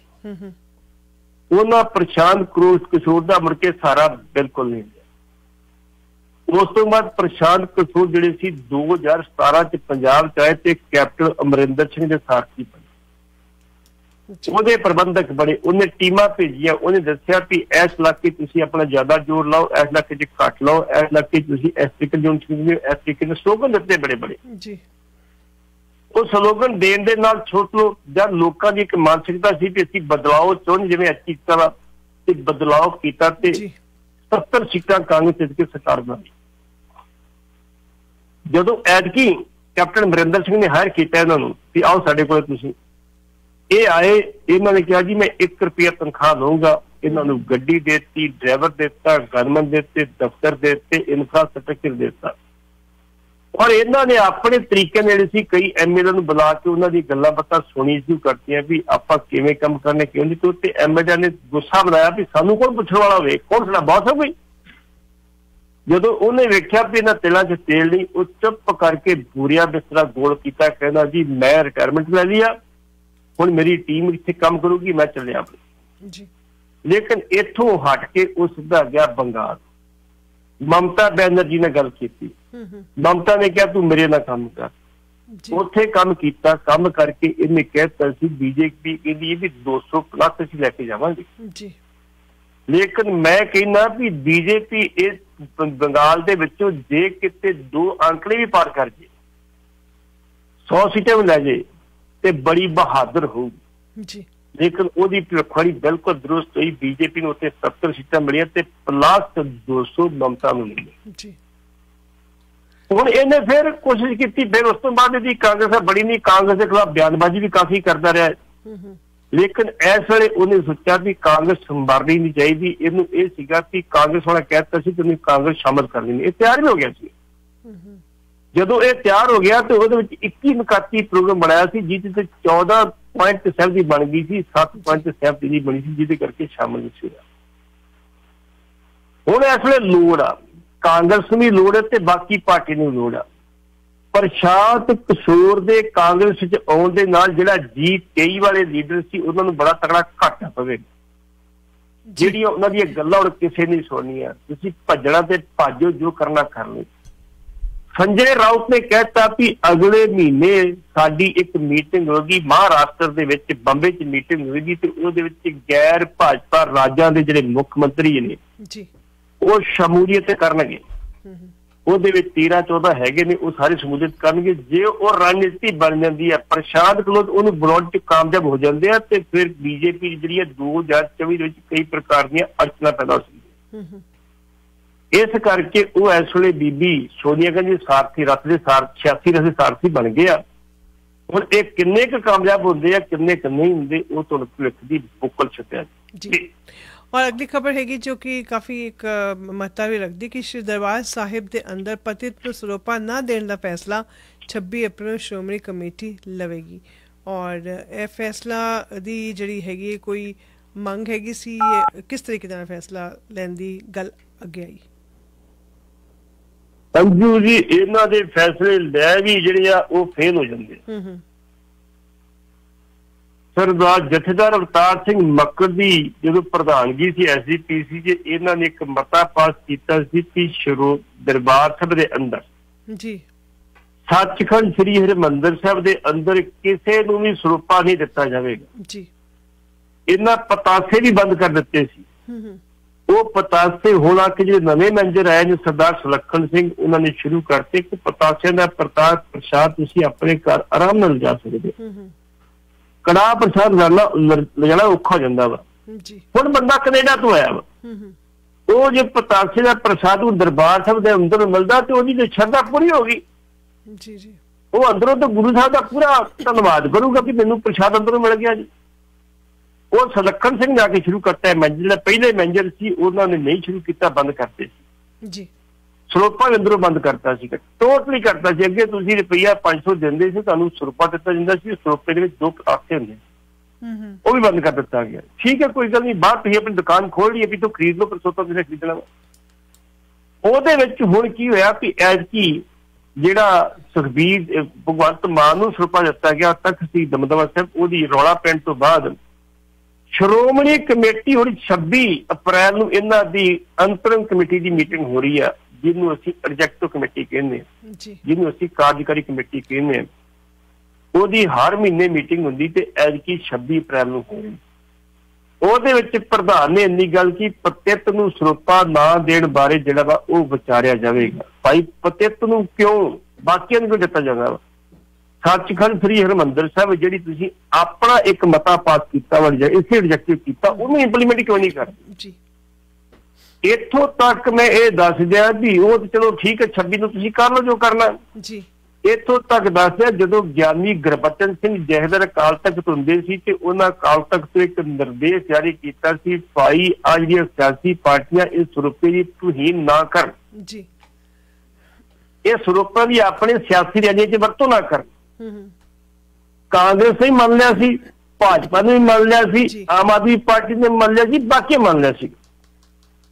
ਉਹਨਾਂ ਪ੍ਰਸ਼ਾਂਤ ਕਿਸ਼ੋਰ ਦਾ ਮੁੜ ਕੇ ਸਹਾਰਾ ਬਿਲਕੁਲ ਨਹੀਂ ਲਿਆ। ਉਸ ਤੋਂ ਬਾਅਦ ਪ੍ਰਸ਼ਾਂਤ ਕਿਸ਼ੋਰ ਜਿਹੜੇ ਸੀ 2017 ਚ ਪੰਜਾਬ ਚ ਆਏ ਤੇ ਕੈਪਟਨ ਅਮਰਿੰਦਰ ਸਿੰਘ ਦੇ ਸਾਥੀ ਬਣੇ, ਉਹਦੇ ਪ੍ਰਬੰਧਕ ਬਣੇ। ਉਹਨੇ ਟੀਮਾਂ ਭੇਜੀਆਂ, ਉਹਨੇ ਦੱਸਿਆ ਵੀ ਇਸ ਇਲਾਕੇ ਤੁਸੀਂ ਆਪਣਾ ਜ਼ਿਆਦਾ ਜ਼ੋਰ ਲਾਓ, ਇਸ ਇਲਾਕੇ ਚ ਘੱਟ ਲਾਓ, ਇਸ ਇਲਾਕੇ ਤੁਸੀਂ ਇਸ ਤਰੀਕੇ ਦੀ ਇਸ ਤਰੀਕੇ ਦੇ ਸਲੋਗਨ ਦਿੱਤੇ ਬੜੇ ਬੜੇ ਜੀ। ਉਹ ਸਲੋਗਨ ਦੇਣ ਦੇ ਨਾਲ ਛੋਟ ਲੋ ਜਾਂ ਲੋਕਾਂ ਦੀ ਇੱਕ ਮਾਨਸਿਕਤਾ ਸੀ ਵੀ ਅਸੀਂ ਬਦਲਾਓ ਚਾਹੁੰਦੇ, ਜਿਵੇਂ ਅੱਜ ਕੀਤਾ ਤੇ ਬਦਲਾਓ ਕੀਤਾ ਤੇ 70 ਸੀਟਾਂ ਕਾਂਗਰਸ ਜਿੱਤ ਕੇ ਸਰਕਾਰ ਬਣਾਈ। ਜਦੋਂ ਐਤਕੀ ਕੈਪਟਨ ਅਮਰਿੰਦਰ ਸਿੰਘ ਨੇ ਹਾਇਰ ਕੀਤਾ ਇਹਨਾਂ ਨੂੰ ਵੀ ਆਓ ਸਾਡੇ ਕੋਲ ਤੁਸੀਂ, ਇਹ ਆਏ, ਇਹਨਾਂ ਨੇ ਕਿਹਾ ਜੀ ਮੈਂ 1 ਰੁਪਇਆ ਤਨਖਾਹ ਲਊਂਗਾ। ਇਹਨਾਂ ਨੂੰ ਗੱਡੀ ਦੇਤੀ, ਡਰਾਈਵਰ ਦਿੱਤਾ, ਗਨਮੈਨ ਦਿੱਤੇ, ਦਫ਼ਤਰ ਦਿੱਤੇ, ਇਨਫਰਾਸਟ੍ਰਕਚਰ ਦਿੱਤਾ। ਔਰ ਇਹਨਾਂ ਨੇ ਆਪਣੇ ਤਰੀਕੇ ਨਾਲ ਸੀ ਕਈ ਐਮਐਲਏ ਨੂੰ ਬੁਲਾ ਕੇ ਉਹਨਾਂ ਦੀ ਗੱਲਾਂ ਬਾਤਾਂ ਸੁਣੀ ਸ਼ੁਰੂ ਕਰਤੀਆਂ ਵੀ ਆਪਾਂ ਕਿਵੇਂ ਕੰਮ ਕਰਨੇ, ਕਿਉਂ ਨਹੀਂ। ਤੇ ਉੱਤੇ ਐਮਐਲਏ ਨੇ ਗੁੱਸਾ ਬਣਾਇਆ ਵੀ ਸਾਨੂੰ ਕੌਣ ਪੁੱਛਣ ਵਾਲਾ ਹੋਵੇ, ਕੌਣ ਸਾਡਾ ਬੌਸ ਹੋ ਕੋਈ। ਜਦੋਂ ਉਹਨੇ ਵੇਖਿਆ ਵੀ ਇਹਨਾਂ ਤਿਲਾਂ 'ਚ ਤੇਲ ਨਹੀਂ, ਉਹ ਚੁੱਪ ਕਰਕੇ ਬੂਰੀਆ ਬਿਸਤਰਾ ਗੋਲ ਕੀਤਾ, ਕਹਿੰਦਾ ਜੀ ਮੈਂ ਰਿਟਾਇਰਮੈਂਟ ਲੈ ਲਈ ਆ, ਹੁਣ ਮੇਰੀ ਟੀਮ ਇੱਥੇ ਕੰਮ ਕਰੂਗੀ, ਮੈਂ ਚੱਲਿਆ ਆਪਣੀ। ਲੇਕਿਨ ਇੱਥੋਂ ਹਟ ਕੇ ਉਹ ਸਿੱਧਾ ਗਿਆ ਬੰਗਾਲ। ਮਮਤਾ ਬੈਨਰਜੀ ਨਾਲ ਗੱਲ ਕੀਤੀ, ਮਮਤਾ ਨੇ ਕਿਹਾ ਤੂੰ ਮੇਰੇ ਨਾਲ ਕੰਮ ਕਰ, ਉੱਥੇ ਕੰਮ ਕੀਤਾ। ਕੰਮ ਕਰਕੇ ਇਹਨੇ ਕਹਿਤਾ ਸੀ ਬੀਜੇਪੀ ਕਹਿੰਦੀ ਵੀ 200+ ਅਸੀਂ ਲੈ ਕੇ ਜਾਵਾਂਗੇ। ਲੇਕਿਨ ਮੈਂ ਕਹਿੰਦਾ ਵੀ ਬੀਜੇਪੀ ਇਸ ਬੰਗਾਲ ਦੇ ਵਿੱਚੋਂ ਜੇ ਕਿਤੇ 2 ਅੰਕੜੇ ਵੀ ਪਾਰ ਕਰ ਜੇ, 100 ਸੀਟਾਂ ਵੀ ਲੈ ਜੇ ਤੇ ਬੜੀ ਬਹਾਦਰ ਹੋਊਗੀ। ਲੇਕਿਨ ਉਹਦੀ ਭਵਿੱਖਬਾਣੀ ਬਿਲਕੁਲ ਦਰੁਸਤ ਹੋਈ। ਬੀਜੇਪੀ ਨੂੰ ਉੱਥੇ 70 ਸੀਟਾਂ ਮਿਲੀਆਂ ਤੇ +200 ਮਮਤਾ ਨੂੰ ਮਿਲੀਆਂ। ਹੁਣ ਇਹਨੇ ਫਿਰ ਕੋਸ਼ਿਸ਼ ਕੀਤੀ, ਫਿਰ ਉਸ ਤੋਂ ਬਾਅਦ ਇਹਦੀ ਕਾਂਗਰਸ ਬੜੀ ਨਹੀਂ, ਕਾਂਗਰਸ ਦੇ ਖਿਲਾਫ ਬਿਆਨਬਾਜ਼ੀ ਵੀ ਕਾਫੀ ਕਰਦਾ ਰਿਹਾ। ਲੇਕਿਨ ਇਸ ਵੇਲੇ ਉਹਨੇ ਸੋਚਿਆ ਵੀ ਕਾਂਗਰਸ ਮਰਨੀ ਨਹੀਂ ਚਾਹੀਦੀ। ਇਹਨੂੰ ਇਹ ਸੀਗਾ ਕਿ ਕਾਂਗਰਸ ਵਾਲਾ ਕਹਿਤਾ ਸੀ ਕਿ ਕਾਂਗਰਸ ਸ਼ਾਮਲ ਕਰਨੀ ਨਹੀਂ, ਇਹ ਤਿਆਰ ਵੀ ਹੋ ਗਿਆ ਸੀ। ਜਦੋਂ ਇਹ ਤਿਆਰ ਹੋ ਗਿਆ ਤੇ ਉਹਦੇ ਵਿੱਚ 21 ਨਕਾਤੀ ਪ੍ਰੋਗਰਾਮ ਬਣਾਇਆ ਸੀ, ਜਿਹਦੇ ਤੇ 14 ਪੁਆਇੰਟ ਸਹਿਮਤੀ ਬਣ ਗਈ ਸੀ, 7 ਪੁਆਇੰਟ ਸਹਿਮਤੀ ਨਹੀਂ ਬਣੀ ਸੀ, ਜਿਹਦੇ ਕਰਕੇ ਸ਼ਾਮਲ ਨਹੀਂ ਹੋਇਆ। ਹੁਣ ਇਸ ਵੇਲੇ ਲੋੜ ਆ, ਕਾਂਗਰਸ ਨੂੰ ਵੀ ਲੋੜ ਹੈ ਤੇ ਬਾਕੀ ਪਾਰਟੀ ਨੂੰ ਲੋੜ ਆ। ਪ੍ਰਸ਼ਾਂਤ ਕਿਸ਼ੋਰ ਦੇ ਕਾਂਗਰਸ ਚ ਆਉਣ ਦੇ ਨਾਲ ਜਿਹੜਾ G23 ਵਾਲੇ ਲੀਡਰ ਸੀ ਉਹਨਾਂ ਨੂੰ ਬੜਾ ਤਕੜਾ ਘਾਟਾ ਪਵੇਗਾ। ਜਿਹੜੀਆਂ ਉਹਨਾਂ ਦੀਆਂ ਗੱਲਾਂ ਹੁਣ ਕਿਸੇ ਨਹੀਂ ਸੁਣਨੀਆਂ, ਤੁਸੀਂ ਭੱਜਣਾ ਤੇ ਭਾਜੋ, ਜੋ ਕਰਨਾ ਕਰ ਲਓ। ਸੰਜੇ ਰਾਉਤ ਨੇ ਕਹਿਤਾ ਵੀ ਅਗਲੇ ਮਹੀਨੇ ਸਾਡੀ ਇੱਕ ਮੀਟਿੰਗ ਹੋਗੀ ਮਹਾਰਾਸ਼ਟਰ ਦੇ ਵਿੱਚ, ਬੰਬੇ ਚ ਮੀਟਿੰਗ ਹੋਏਗੀ ਤੇ ਉਹਦੇ ਵਿੱਚ ਗੈਰ ਭਾਜਪਾ ਰਾਜਾਂ ਦੇ ਜਿਹੜੇ ਮੁੱਖ ਮੰਤਰੀ ਨੇ ਉਹ ਸ਼ਮੂਲੀਅਤ ਕਰਨਗੇ। ਉਹਦੇ ਵਿੱਚ 13-14 ਹੈਗੇ ਨੇ, ਉਹ ਸਾਰੇ ਸ਼ਮੂਲੀਅਤ ਕਰਨਗੇ। ਜੇ ਉਹ ਰਣਨੀਤੀ ਬਣ ਜਾਂਦੀ ਹੈ, ਪ੍ਰਸ਼ਾਂਤ ਕਿਸ਼ੋਰ ਉਹਨੂੰ ਬਣਾਉਣ ਚ ਕਾਮਯਾਬ ਹੋ ਜਾਂਦੇ ਆ ਤੇ ਫਿਰ ਬੀਜੇਪੀ ਜਿਹੜੀ ਹੈ 2024 ਦੇ ਵਿੱਚ ਕਈ ਪ੍ਰਕਾਰ ਦੀਆਂ ਅੜਚਣਾਂ ਪੈਦਾ ਹੋ ਸਕਦੀਆਂ। ਇਸ ਕਰਕੇ ਉਹ ਇਸ ਵੇਲੇ ਬੀਬੀ ਸੋਨੀਆ ਗਾਂਧੀ ਸਾਰਥੀ ਰੱਥ ਦੇ 86 ਰਥ ਦੇ ਸਾਰਥੀ ਬਣ ਗਏ ਆ। ਹੁਣ ਇਹ ਕਿੰਨੇ ਕੁ ਕਾਮਯਾਬ ਹੁੰਦੇ ਆ, ਕਿੰਨੇ ਕੁ ਨਹੀਂ ਹੁੰਦੇ, ਉਹ ਤੁਹਾਨੂੰ ਭਵਿੱਖ ਦੀ ਬੁੱਕਲ ਛੱਪਿਆ ਜੀ। और अगली खबर हैगी जो कि काफ़ी एक महत्ता भी रखती कि श्री दरबार साहिब के अंदर पतित सरोपा ना देने का फैसला 26 अप्रैल श्रोमणी कमेटी लवेगी। और यह फैसला दी जड़ी हैगी कोई मंग हैगी सी, किस तरीके का फैसला लैन दी गल अगे आई? अंजू जी इन्हां दे फैसले लै भी जिहड़े आ वो फेल हो जांदे। सरदार जथेदार अवतार सिंह मक्कर दी जो प्रधानगी सी SGPC च, इन्हां ने एक मता पास कीता सी कि दरबार साहिब दे अंदर जी सचखंड श्री हरिमंदिर साहिब दे अंदर किसी नूं भी सरूपा नहीं दिता जावेगा जी। इन्हां पतासे भी बंद कर दिते सी। वो पतासे होना कि जो नवे मैनेजर आए ने सरदार सुलखन सिंह, उन्होंने शुरू करते कि पतासे का प्रसाद तुसीं अपने घर आराम नाल जा सकदे। कड़ाह प्रसाद लिजाना औखा हो जाता वा। हुण बंदा कनेडा तो आया वा, वो जो पतासे का प्रसाद दरबार साहिब के अंदर मिलता तो उसकी श्रद्धा पूरी होगी। वो अंदरों तो गुरु साहब का पूरा धन्यवाद करूंगा कि मैनू प्रसाद अंदरों मिल गया जी। वो सुलखन सिंह ने आके शुरू करता है, मैनेजर पहले मैनेजर सी उन्होंने नहीं शुरू किया, बंद करते जी। ਸਰੋਪਾ ਅੰਦਰੋਂ ਬੰਦ ਕਰਤਾ ਸੀ, ਟੋਟਲੀ ਕਰਤਾ ਸੀ। ਅੱਗੇ ਤੁਸੀਂ ਰੁਪਈਆ 500 ਦਿੰਦੇ ਸੀ, ਤੁਹਾਨੂੰ ਸਰੋਪਾ ਦਿੱਤਾ ਜਾਂਦਾ ਸੀ। ਸਰੋਪੇ ਦੇ ਵਿੱਚ 2 ਪਤਾਸੇ ਹੁੰਦੇ, ਉਹ ਵੀ ਬੰਦ ਕਰ ਦਿੱਤਾ ਗਿਆ। ਠੀਕ ਹੈ, ਕੋਈ ਗੱਲ ਨਹੀਂ, ਬਾਹਰ ਤੁਸੀਂ ਆਪਣੀ ਦੁਕਾਨ ਖੋਲ ਲਈ, ਵੀ ਤੂੰ ਖਰੀਦ ਲਓ, ਪਰ ਸਰੋਪਾ ਕਿਹਨੇ ਖਰੀਦਣਾ ਵਾ। ਉਹਦੇ ਵਿੱਚ ਹੁਣ ਕੀ ਹੋਇਆ ਵੀ ਐਤਕੀ ਜਿਹੜਾ ਸੁਖਬੀਰ ਭਗਵੰਤ ਮਾਨ ਨੂੰ ਸਰੋਪਾ ਦਿੱਤਾ ਗਿਆ ਤਖਤ ਸ੍ਰੀ ਦਮਦਮਾ ਸਾਹਿਬ, ਉਹਦੀ ਰੌਲਾ ਪੈਣ ਤੋਂ ਬਾਅਦ ਸ਼੍ਰੋਮਣੀ ਕਮੇਟੀ ਹੁਣ 26 ਅਪ੍ਰੈਲ ਨੂੰ ਇਹਨਾਂ ਦੀ ਅੰਤਰਿਮ ਕਮੇਟੀ ਦੀ ਮੀਟਿੰਗ ਹੋ ਰਹੀ ਆ। ਜਿਹਨੂੰ ਅਸੀਂ ਐਗਜ਼ੈਕਟਿਵ ਕਮੇਟੀ ਕਹਿੰਦੇ ਹਾਂ, ਜਿਹਨੂੰ ਅਸੀਂ ਕਾਰਜਕਾਰੀ ਕਮੇਟੀ ਕਹਿੰਦੇ ਹਾਂ, ਉਹਦੀ ਹਰ ਮਹੀਨੇ ਮੀਟਿੰਗ ਹੁੰਦੀ ਤੇ ਐਤਕੀ 26 ਅਪ੍ਰੈਲ ਨੂੰ ਹੋਣੀ। ਉਹਦੇ ਵਿੱਚ ਪ੍ਰਧਾਨ ਨੇ ਇੰਨੀ ਗੱਲ ਕਿ ਪਤਿਤ ਨੂੰ ਸਰੋਪਾ ਨਾ ਦੇਣ ਬਾਰੇ ਜਿਹੜਾ ਵਾ ਉਹ ਵਿਚਾਰਿਆ ਜਾਵੇਗਾ। ਭਾਈ ਪਤਿਤ ਨੂੰ ਕਿਉਂ, ਬਾਕੀਆਂ ਨੂੰ ਕਿਉਂ ਦਿੱਤਾ ਜਾਂਦਾ ਵਾ? ਸੱਚਖੰਡ ਸ੍ਰੀ ਹਰਿਮੰਦਰ ਸਾਹਿਬ ਜਿਹੜੀ ਤੁਸੀਂ ਆਪਣਾ ਇੱਕ ਮਤਾ ਪਾਸ ਕੀਤਾ ਵਾ, ਇਸੇ ਐਗਜ਼ੈਕਟਿਵ ਕੀਤਾ, ਉਹਨੂੰ ਇੰਪਲੀਮੈਂਟ ਕਿਉਂ ਨਹੀਂ ਕਰਦੇ? ਇੱਥੋਂ ਤੱਕ ਮੈਂ ਇਹ ਦੱਸ ਦਿਆਂ ਵੀ ਉਹ ਤੇ ਚਲੋ ਠੀਕ ਹੈ 26 ਨੂੰ ਤੁਸੀਂ ਕਰ ਲਓ ਜੋ ਕਰਨਾ ਜੀ। ਇੱਥੋਂ ਤੱਕ ਦੱਸਿਆ ਜਦੋਂ ਗਿਆਨੀ ਗੁਰਬਚਨ ਸਿੰਘ ਜਹਦਰ ਅਕਾਲ ਤਖਤ ਹੁੰਦੇ ਸੀ ਤੇ ਉਹਨਾਂ ਅਕਾਲ ਤਖਤ ਤੋਂ ਇੱਕ ਨਿਰਦੇਸ਼ ਜਾਰੀ ਕੀਤਾ ਸੀ, ਭਾਈ ਆ ਜਿਹੜੀਆਂ ਸਿਆਸੀ ਪਾਰਟੀਆਂ ਇਸ ਸਰੋਪੇ ਦੀ ਤੋਹੀਨ ਨਾ ਕਰਨ ਜੀ, ਇਹ ਸਰੋਪਾ ਦੀ ਆਪਣੇ ਸਿਆਸੀ ਰੈਲੀਆਂ 'ਚ ਵਰਤੋਂ ਨਾ ਕਰਨ। ਕਾਂਗਰਸ ਨੇ ਮੰਨ ਲਿਆ ਸੀ, ਭਾਜਪਾ ਨੇ ਵੀ ਮੰਨ ਲਿਆ ਸੀ, ਆਮ ਆਦਮੀ ਪਾਰਟੀ ਨੇ ਮੰਨ ਲਿਆ ਸੀ, ਬਾਕੀ ਮੰਨ ਲਿਆ ਸੀ।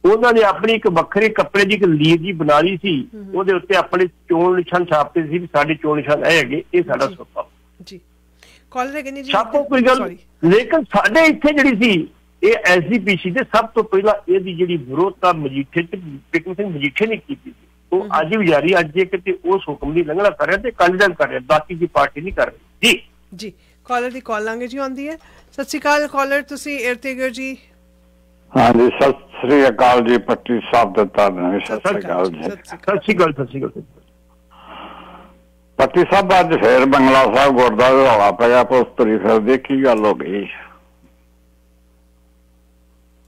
ਉਹਨਾਂ ਨੇ ਆਪਣੀ ਇੱਕ ਵੱਖਰੇ ਕੱਪੜੇ ਦੀ ਇੱਕ ਲੀਡ ਜੀ ਬਣਾ ਲਈ ਸੀ, ਉਹਦੇ ਉੱਤੇ ਆਪਣੇ ਚੋਣ ਨਿਸ਼ਾਨ ਛਾਪਦੇ ਸੀ ਵੀ ਸਾਡੇ ਚੋਣ ਨਿਸ਼ਾਨ ਇਹ ਹੈਗੇ, ਇਹ ਸਾਡਾ ਸਰੋਪਾ ਜੀ। ਛਾਪੋ ਕੋਈ ਗੱਲ, ਲੇਕਿਨ ਸਾਡੇ ਇੱਥੇ ਜਿਹੜੀ ਸੀ ਇਹ ਐਸਜੀਪੀਸੀ ਦੇ ਸਭ ਤੋਂ ਪਹਿਲਾਂ ਇਹਦੀ ਜਿਹੜੀ ਵਿਰੋਧਤਾ ਮਜੀਠੇ ਤੇ ਬਿਕਰਮ ਸਿੰਘ ਮਜੀਠੇ ਨੇ ਕੀਤੀ ਸੀ, ਉਹ ਅੱਜ ਵੀ ਜਾਰੀ। ਅੱਜ ਜੇ ਕਿਤੇ ਉਸ ਹੁਕਮ ਦੀ ਉਲੰਘਣਾ ਕਰ ਰਿਹਾ ਤੇ ਕਾਲੀਦਲ ਕਰ ਰਿਹਾ, ਬਾਕੀ ਦੀ ਪਾਰਟੀ ਨਹੀਂ ਕਰ ਰਹੀ ਜੀ। ਜੀ ਕਾਲਰ ਦੀ ਕਾਲ ਲਾਂਗੇ ਜੀ, ਆਉਂਦੀ ਹੈ। ਸਤਿ ਸ਼੍ਰੀ ਅਕਾਲ ਕਾਲਰ, ਤੁਸੀਂ ਏਅਰਟੇਗਰ ਜੀ। हाँ जी, सत श्री अकाल जी, पट्टी साहब दत्ता ने। सत श्री अकाल जी। सत श्री अकाल, सत श्री अकाल। पट्टी साहब अज फिर बंगला साहब गुरुद्वारे हवा पिया पोस्तरी फिरदी, की गल हो गई?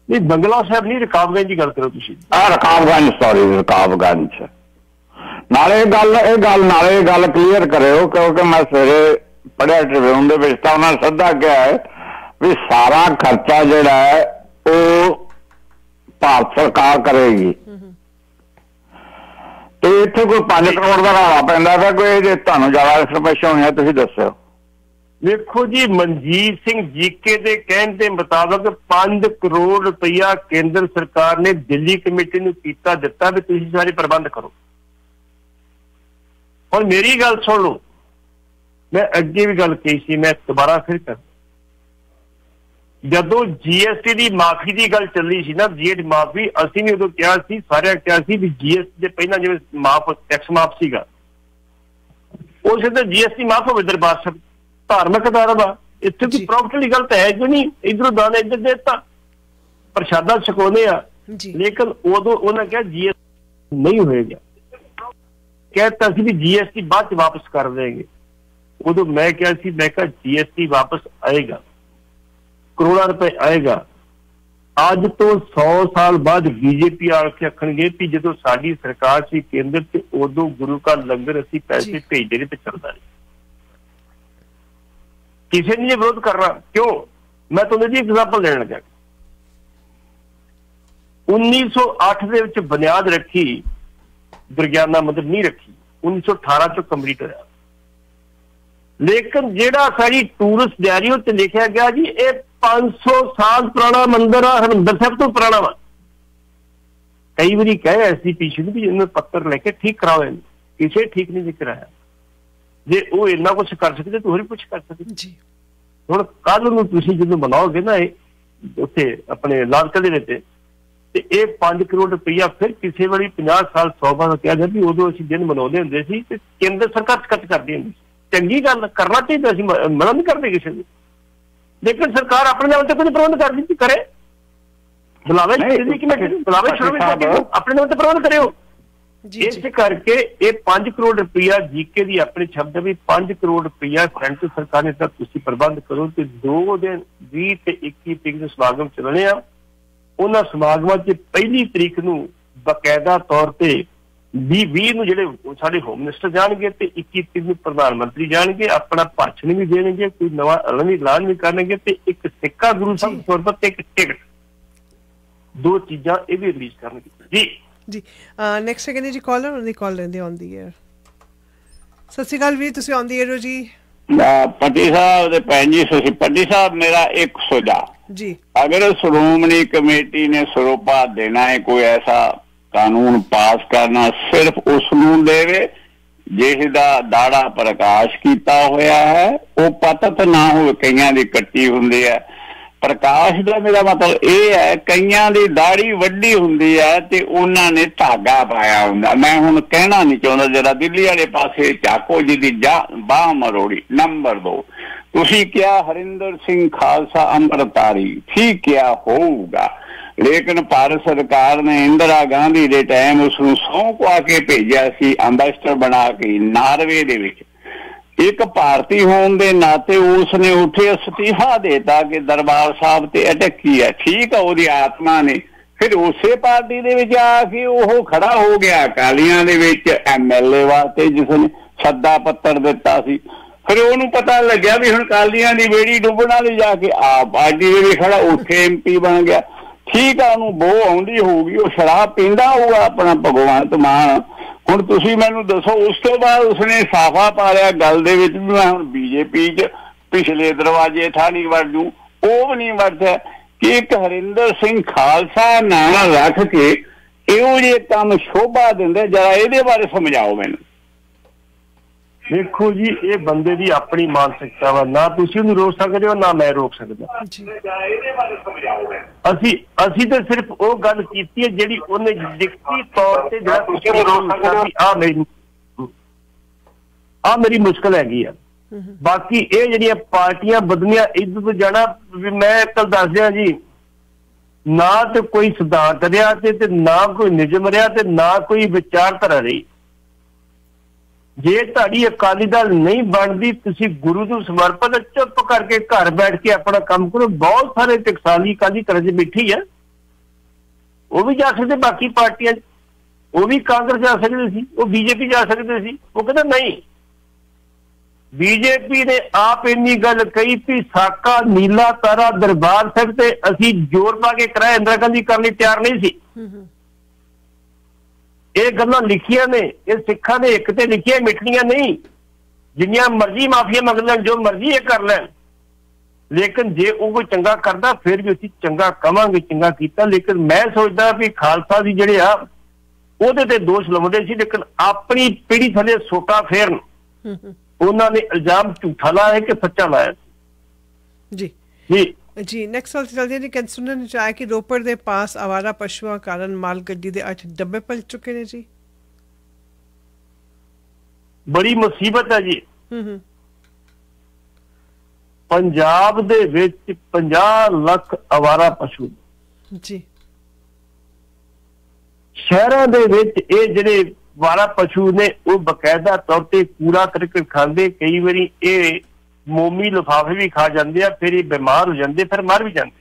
नहीं बंगला साहब नहीं, रकाबगंज की गल करो तुसीं। रकाबगंज, सॉरी रकाबगंज। नाले गल क्लीयर करियो, क्योंकि मैं सवेरे पढ़िया ट्रिब्यून दे विच तां उन्हां ने सिद्धा कहा है भी सारा खर्चा जिहड़ा है ਉਹ ਭਾਰਤ ਸਰਕਾਰ ਕਰੇਗੀ। ਤੇ ਇੱਥੇ ਕੋਈ 5 ਕਰੋੜ ਦਾ ਰੌਲਾ ਪੈਂਦਾ ਤਾਂ ਕੋਈ ਜੇ ਤੁਹਾਨੂੰ ਜ਼ਿਆਦਾ ਇਨਫੋਰਮੇਸ਼ਨ ਹੋਣੀ ਹੈ ਤੁਸੀਂ ਦੱਸਿਓ। ਦੇਖੋ ਜੀ, ਮਨਜੀਤ ਸਿੰਘ ਜੀਕੇ ਦੇ ਕਹਿਣ ਦੇ ਮੁਤਾਬਕ 5 ਕਰੋੜ ਰੁਪਇਆ ਕੇਂਦਰ ਸਰਕਾਰ ਨੇ ਦਿੱਲੀ ਕਮੇਟੀ ਨੂੰ ਕੀਤਾ ਦਿੱਤਾ ਵੀ ਤੁਸੀਂ ਸਾਰੇ ਪ੍ਰਬੰਧ ਕਰੋ। ਹੁਣ ਮੇਰੀ ਗੱਲ ਸੁਣ ਲਓ, ਮੈਂ ਅੱਗੇ ਵੀ ਗੱਲ ਕਹੀ ਸੀ, ਮੈਂ ਦੁਬਾਰਾ ਫਿਰ ਕਰ, ਜਦੋਂ ਜੀਐਸਟੀ ਦੀ ਮਾਫੀ ਦੀ ਗੱਲ ਚੱਲੀ ਸੀ ਨਾ, ਜੀਐਸਟੀ ਮਾਫੀ, ਅਸੀਂ ਵੀ ਉਦੋਂ ਕਿਹਾ ਸੀ, ਸਾਰਿਆਂ ਕਿਹਾ ਸੀ ਵੀ ਜੀਐਸਟੀ ਦੇ ਪਹਿਲਾਂ ਜਿਵੇਂ ਟੈਕਸ ਮਾਫ ਸੀਗਾ, ਉਸੇ ਤੇ ਜੀਐਸਟੀ ਮਾਫ ਹੋਵੇ। ਦਰਬਾਰ ਸਾਹਿਬ ਧਾਰਮਿਕ ਅਦਾਰਾ ਵਾ, ਇੱਥੇ ਕੋਈ ਪ੍ਰੋਫਿਟ ਵਾਲੀ ਗੱਲ ਤਾਂ ਹੈ ਕਿਉਂ ਨਹੀਂ? ਇੱਧਰੋਂ ਦਾਨ ਇੱਧਰ ਦੇ ਦਿੱਤਾ, ਪ੍ਰਸ਼ਾਦਾ ਛਕਾਉਂਦੇ ਆ, ਲੇਕਿਨ ਉਦੋਂ ਉਹਨਾਂ ਕਿਹਾ ਜੀਐਸਟੀ ਨਹੀਂ ਹੋਏਗਾ, ਕਹਿਤਾ ਸੀ ਵੀ ਜੀਐਸਟੀ ਬਾਅਦ ਚ ਵਾਪਸ ਕਰ ਦੇਗੇ। ਉਦੋਂ ਮੈਂ ਕਿਹਾ ਸੀ, ਮੈਂ ਕਿਹਾ ਜੀਐਸਟੀ ਵਾਪਸ ਆਏਗਾ, ਕਰੋੜਾਂ ਰੁਪਏ ਆਏਗਾ। ਅੱਜ ਤੋਂ 100 ਸਾਲ ਬਾਅਦ ਬੀਜੇਪੀ ਆ ਕੇ ਆਖਣਗੇ ਕਿ ਜਦੋਂ ਸਾਡੀ ਸਰਕਾਰ ਸੀ ਕੇਂਦਰ ਤੇ ਉਦੋਂ ਗੁਰੂ ਕਾ ਲੰਗਰ ਅਸੀਂ ਪੈਸੇ ਭੇਜਦੇ ਰਹੇ ਤੇ ਚੱਲਦਾ ਨਹੀਂ, ਕਿਸੇ ਨੇ ਵਿਰੋਧ ਕਰਨਾ ਕਿਉਂ? ਮੈਂ ਤੁਹਾਨੂੰ ਜੀ ਐਗਜ਼ਾਮਪਲ ਦੇਣ ਲੱਗਾ। 1908 ਦੇ ਵਿੱਚ ਬੁਨਿਆਦ ਰੱਖੀ, ਦੁਰਗਿਆਨਾ ਮੰਦਿਰ ਨਹੀਂ ਰੱਖੀ, 1918 ਚ ਕੰਪਲੀਟ ਹੋਇਆ, ਲੇਕਿਨ ਜਿਹੜਾ ਸਾਡੀ ਟੂਰਿਸਟ ਡਾਇਰੀ ਉੱਤੇ ਲਿਖਿਆ ਗਿਆ ਜੀ ਇਹ 500 ਸਾਲ ਪੁਰਾਣਾ ਮੰਦਿਰ ਆ, ਹਰਿਮੰਦਰ ਸਾਹਿਬ ਤੋਂ ਪੁਰਾਣਾ ਵਾ। ਕਈ ਵਾਰੀ ਕਹੇ ਐਸਜੀਪੀਸੀ ਨੂੰ ਵੀ ਇਹਨੂੰ ਪੱਤਰ ਲੈ ਕੇ ਠੀਕ ਕਰਾਓ, ਕਿਸੇ ਠੀਕ ਨਹੀਂ ਕਰਾਇਆ। ਜੇ ਉਹ ਇੰਨਾ ਕੁਛ ਕਰ ਸਕਦੇ ਤਾਂ ਹੋਰ ਵੀ ਕੁਛ ਕਰ ਸਕਦੇ ਜੀ। ਹੁਣ ਕੱਲ ਨੂੰ ਤੁਸੀਂ ਜਦੋਂ ਬਣਾਓਗੇ ਨਾ ਇਹ ਉੱਥੇ ਆਪਣੇ ਲਾਲ ਕਿਲ੍ਹੇ ਦੇ ਵਿੱਚ, ਤੇ ਇਹ 5 ਕਰੋੜ ਰੁਪਈਆ ਫਿਰ ਕਿਸੇ ਵਾਰੀ 50 ਸਾਲ 100 ਬਾਅਦ ਕਿਹਾ ਜਾਂਦਾ ਵੀ ਉਦੋਂ ਅਸੀਂ ਦਿਨ ਮਨਾਉਂਦੇ ਹੁੰਦੇ ਸੀ ਤੇ ਕੇਂਦਰ ਸਰਕਾਰ ਖਰਚ ਕਰਦੀ ਹੁੰਦੀ ਸੀ। ਚੰਗੀ ਗੱਲ, ਕਰਨਾ ਚਾਹੀਦਾ, ਅਸੀਂ ਮਨਾ ਨਹੀਂ ਕਰਦੇ ਕਿਸੇ ਨੂੰ, ਲੇਕਿਨ ਸਰਕਾਰ ਆਪਣੇ ਲੈਵਲ ਤੇ ਕੋਈ ਪ੍ਰਬੰਧ ਕਰ ਦਿੱਤੀ ਕਰੇ, ਬੁਲਾਵੇ ਕਮੇਟੀ, ਬੁਲਾਵੇ ਆਪਣੇ ਲੈਵਲ ਤੇ ਪ੍ਰਬੰਧ ਕਰਿਓ। ਇਸ ਕਰਕੇ ਇਹ 5 ਕਰੋੜ ਰੁਪਈਆ ਜੀਕੇ ਦੀ ਆਪਣੇ ਸ਼ਬਦ ਵੀ 5 ਕਰੋੜ ਰੁਪਈਆ ਸੈਂਟਰ ਸਰਕਾਰ ਨੇ ਤਾਂ ਤੁਸੀਂ ਪ੍ਰਬੰਧ ਕਰੋ। ਤੇ 2 ਦਿਨ 20 ਤੇ 21 ਤਰੀਕ ਨੂੰ ਸਮਾਗਮ ਚੱਲਣੇ ਆ। ਉਹਨਾਂ ਸਮਾਗਮਾਂ 'ਚ ਪਹਿਲੀ ਤਰੀਕ ਨੂੰ ਬਕਾਇਦਾ ਤੌਰ ਤੇ 20 ਨੂੰ ਜਿਹੜੇ ਸਾਡੇ ਹੋਮ ਮਿਨਿਸਟਰ ਜਾਣਗੇ ਤੇ 21 ਤਰੀਕ ਨੂੰ ਪ੍ਰਧਾਨ ਮੰਤਰੀ ਜਾਣਗੇ, ਆਪਣਾ ਭਾਸ਼ਣ ਵੀ ਦੇਣਗੇ, ਕੋਈ ਨਵਾਂ ਐਲਾਨ ਵੀ ਕਰਨਗੇ ਤੇ ਇੱਕ ਸਿੱਕਾ ਗੁਰੂ ਸਾਹਿਬ ਦੇ ਤੌਰ ਤੇ ਇੱਕ ਟਿਕਟ, 2 ਚੀਜ਼ਾਂ ਇਹ ਵੀ ਰਿਲੀਜ਼ ਕਰਨਗੇ ਜੀ। ਜੀ ਨੈਕਸਟ ਸੈਕਿੰਡ ਜੀ ਕਾਲਰ, ਉਹਦੀ ਕਾਲ ਲੈਂਦੇ ਆਉਂਦੀ ਹੈ। ਸਤਿ ਸ਼੍ਰੀ ਅਕਾਲ ਵੀਰ, ਤੁਸੀਂ ਆਉਂਦੀ ਹੈ ਜੀ। ਪੱਟੀ ਸਾਹਿਬ ਦੇ ਭੈਣ ਜੀ, ਤੁਸੀਂ ਪੱਟੀ ਸਾਹਿਬ ਮੇਰਾ ਇੱਕ ਸੁਝਾਅ ਜੀ, ਅਗਰ ਸ਼੍ਰੋਮਣੀ ਕਮੇਟੀ ਨੇ ਸਰੋਪਾ ਦੇਣਾ ਹੈ, ਕੋਈ ਐਸਾ ਕਾਨੂੰਨ ਪਾਸ ਕਰਨਾ, ਸਿਰਫ ਉਸ ਨੂੰ ਦੇਵੇ ਜਿਸ ਦਾ ਦਾੜਾ ਪ੍ਰਕਾਸ਼ ਕੀਤਾ ਹੋਇਆ ਹੈ, ਉਹ ਪਤਤ ਨਾ ਹੋਵੇ, ਕਈਆਂ ਦੀ ਕੱਟੀ ਹੁੰਦੀ ਹੈ प्रकाश का मेरा मतलब ये है, कईयां दी दाढ़ी वड्डी हुंदी है ते उन्हां ने धागा पाया हुंदा। मैं हुण कहना नहीं चाहुंदा, जरा दिल्ली वाले पासे झाको जी दी बाह मरोड़ी। नंबर 2, तुसीं क्या हरिंदर सिंह खालसा अंम੍ਰਿਤਧਾਰੀ ठीक क्या होऊगा, लेकिन भारत सरकार ने इंदिरा गांधी के टाइम उसनूं सौं पा के भेजिया सी अंबैसडर बना के नार्वे दे विच। एक भारती होने के नाते उसने उठे इस्तीफा देता कि दरबार साहब ते अटैक किया। ठीक है, उसकी आत्मा ने फिर उसे पार्टी दे विच आके वो खड़ा हो गया अकालियां दे विच MLA वास्ते, जिसने सद्दा पत्र दिता सी। फिर उन्होंने पता लग्या भी हुण अकालियां दी बेड़ी डुबण वाली, जाके आप पार्टी दे विच खड़ा उत्थे MP बन गया। ठीक है, उन्होंने बो आउंदी होगी, वो शराब पींदा होगा अपना भगवंत मान। हुण तुसीं मैनूं दसो, उस तो बाद उसने साफा पा लिया गल दे विच भी मैं हुण BJP च पिछले दरवाजे था नहीं वड़ जूं। वो भी नहीं वड़दा कि एक हरिंदर सिंह खालसा नाम रख के इहो जिहे काम शोभा दिंदे। जरा इहदे बारे समझाओ मैनूं। देखो जी, ये बंदे की अपनी मानसिकता वा, ना तुसीं उहनूं रोक सकदे हो ना मैं रोक सकदा। असी तो सिर्फ वो गल कीती है जिहड़ी उहने लिखती तौर ते जिहड़ा तुसीं रोक सकदे हो। आ मेरी मुश्किल हैगी आ। बाकी ये जिहड़ियां पार्टियां बदलियां इधर तो जाना, मैं कल दस दिया जी, ना तो कोई सिद्धांत रहा ते ना कोई निजम रहा ते ना कोई विचारधारा रही। जे तुहाडी अकाली दल नहीं बनती, तुसीं गुरु नूं समर्पित चुप करके घर बैठ के अपना काम करो। बहुत सारे टकसाली अकाली दल च बैठी है, वो भी जा सकते, बाकी पार्टियां वो भी कांग्रेस जा सकते सी, वो BJP जा सकते सी। वो कहता नहीं, BJP ने आप इन्नी गल कही कि साका नीला तारा दरबार साहिब ते असीं जोर पा के कराया, इंदिरा गांधी करने तैयार नहीं सी। ये गल्लां लिखियां ने, ये सिखा ने एक ते लिखियां, मिठड़ियां नहीं। जिन्नियां मर्जी माफिया मंग लैन, जो मर्जी ये कर लैन, लेकिन जे वो कोई चंगा करदा फिर भी असीं चंगा कवांगे, चंगा कीता। लेकिन मैं सोचदा भी खालसा दी जिहड़े आ ਉਹਦੇ ਤੇ ਦੋਸ਼ ਲਾਉਂਦੇ ਸੀ, लेकिन अपनी पीढ़ी थले सोटा फेरन उन्होंने इल्जाम झूठा लाया कि सच्चा लाया। जी जी जी नैक्सट सवाल चलते हैं जी। कहते सुनने च आया कि रोपड़ के पास आवारा पशुओं कारण माल गड्डी के 8 डब्बे पलट चुके हैं जी। बड़ी मुसीबत है जी। पंजाब दे विच 50 लाख आवारा पशु जी। शहरों दे विच ये जिहड़े आवारा पशु ने वो बकायदा तौर पर कूड़ा करकट खांदे, कई बारी ये मोमी लिफाफे भी खा जाते, फिर ये बीमार हो जाते, फिर मर भी जाते।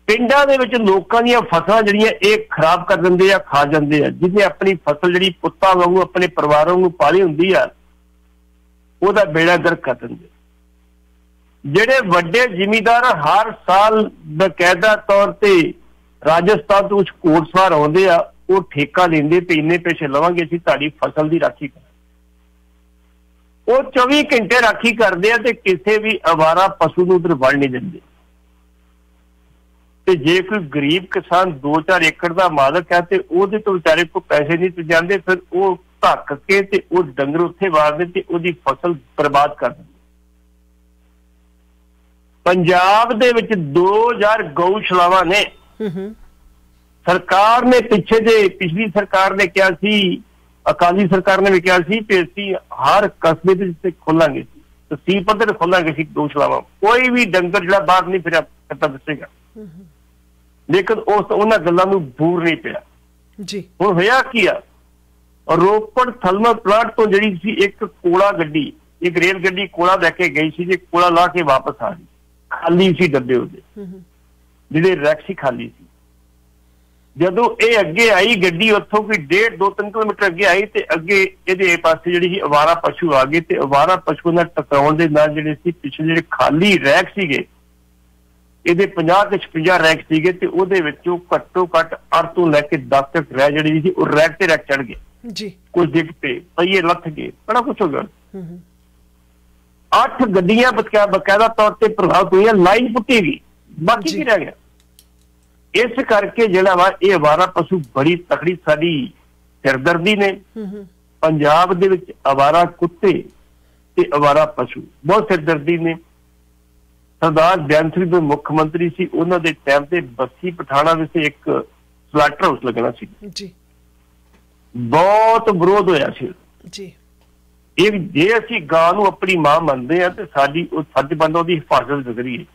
पिंडां दे विच लोकां दीयां फसलां जिहड़ियां ये खराब कर दिंदे आ, खा जाते हैं। जिन्हें अपनी फसल जिहड़ी पुत्तां वांगू अपने परिवार वांगू पाली हुंदी आ, ਉਹਦਾ बेड़ा गर्क कर दिंदे। ਜਿਹੜੇ ਵੱਡੇ ਜ਼ਿਮੀਂਦਾਰ हर साल बकायदा तौर ਤੇ राजस्थान ਤੋਂ ਘੋੜਸਵਾਰ ਆਉਂਦੇ ਆ, ਉਹ ਠੇਕਾ ਲੈਂਦੇ ਤੇ ਇੰਨੇ ਪੈਸੇ ਲਵਾਂਗੇ ਅਸੀਂ ਤੁਹਾਡੀ ਫਸਲ ਦੀ ਰਾਖੀ ਕਰ। ਉਹ 24 ਘੰਟੇ ਰਾਖੀ ਕਰਦੇ ਆ ਤੇ ਕਿਸੇ ਵੀ ਆਵਾਰਾ ਪਸ਼ੂ ਨੂੰ ਉਧਰ ਵੜ ਨਹੀਂ ਦਿੰਦੇ। ਤੇ ਜੇ ਕੋਈ ਗਰੀਬ ਕਿਸਾਨ 2-4 ਏਕੜ ਦਾ ਮਾਲਕ ਹੈ ਤੇ ਉਹਦੇ ਤੋਂ ਵਿਚਾਰੇ ਕੋਲ ਪੈਸੇ ਨਹੀਂ ਜਾਂਦੇ, ਫਿਰ ਉਹ ਧੱਕ ਕੇ ਤੇ ਉਹ ਡੰਗਰ ਉੱਥੇ ਵਾਰਦੇ ਤੇ ਉਹਦੀ ਫਸਲ ਬਰਬਾਦ ਕਰ ਦਿੰਦੇ। ਪੰਜਾਬ ਦੇ ਵਿੱਚ 2000 ਗਊਸ਼ਾਲਾਵਾਂ ਨੇ। सरकार ने पिछे जे पिछली सरकार ने क्या सी, अकाली सरकार ने भी क्या सी कि असीं हर कस्बे दे खोलांगे, तहसील पद्धर खोलांगे सी गऊशालावां। कोई भी डंगर जिहड़ा बाहर नहीं फिर करता दसेगा, लेकिन उस उन्हां गल्लां नूं दूर नहीं पिया जी। हुण होया की आ, रोपड़ थर्मल प्लांट तो जिहड़ी सी एक कोला गड्डी, एक रेल गड्डी कोला लैके गई सी, जे कोला ला के वापस आ गई, खाली सी डब्बे उहदे जिहड़े रैक सी खाली सी। जदों ये अगे आई गड्डी उत्थों कोई 1.5-2-3 किलोमीटर अगे आई ते अगे इहदे पासे जिहड़ी अवारा पशु आ गए ते अवारा पशु नाल टकराउण दे नाल जिहड़े सी पिछले जिहड़े खाली रैक सीगे, इहदे 50-56 रैक सीगे ते उहदे विचों घट्टो घट 8 तो लैके 10 तक रैक जिहड़ी सी वो रैक ते रैक चढ़ गए जी। कुछ डिग पे पहिए लथ गए, बड़ा कुछ हो गया। 8 गड्डियां बकायदा तौर पर प्रभावित हुई, लाइन पुट्टी गई, बाकी की रह गया। इस करके जिहड़ा वा ये आवारा पशु बड़ी तकड़ी साडी सिरदर्दी ने। पंजाब दे विच आवारा कुत्ते ते आवारा पशु बहुत सिरदर्दी ने। सरदार बयान सिंह जो मुख्य मंत्री सी उन्हां दे टाइम ते बस्सी पठाना विच एक स्लैटर हाउस लगना सी जी, बहुत विरोध होया सी जी। एक जे असीं गां नूं अपनी मां मनदे आ ते साडी ਉਹ ਫਰਜ਼ ਬਣਦਾ ਉਹਦੀ ਹਿਫਾਜ਼ਤ ਜ਼ਰੂਰੀ ਹੈ।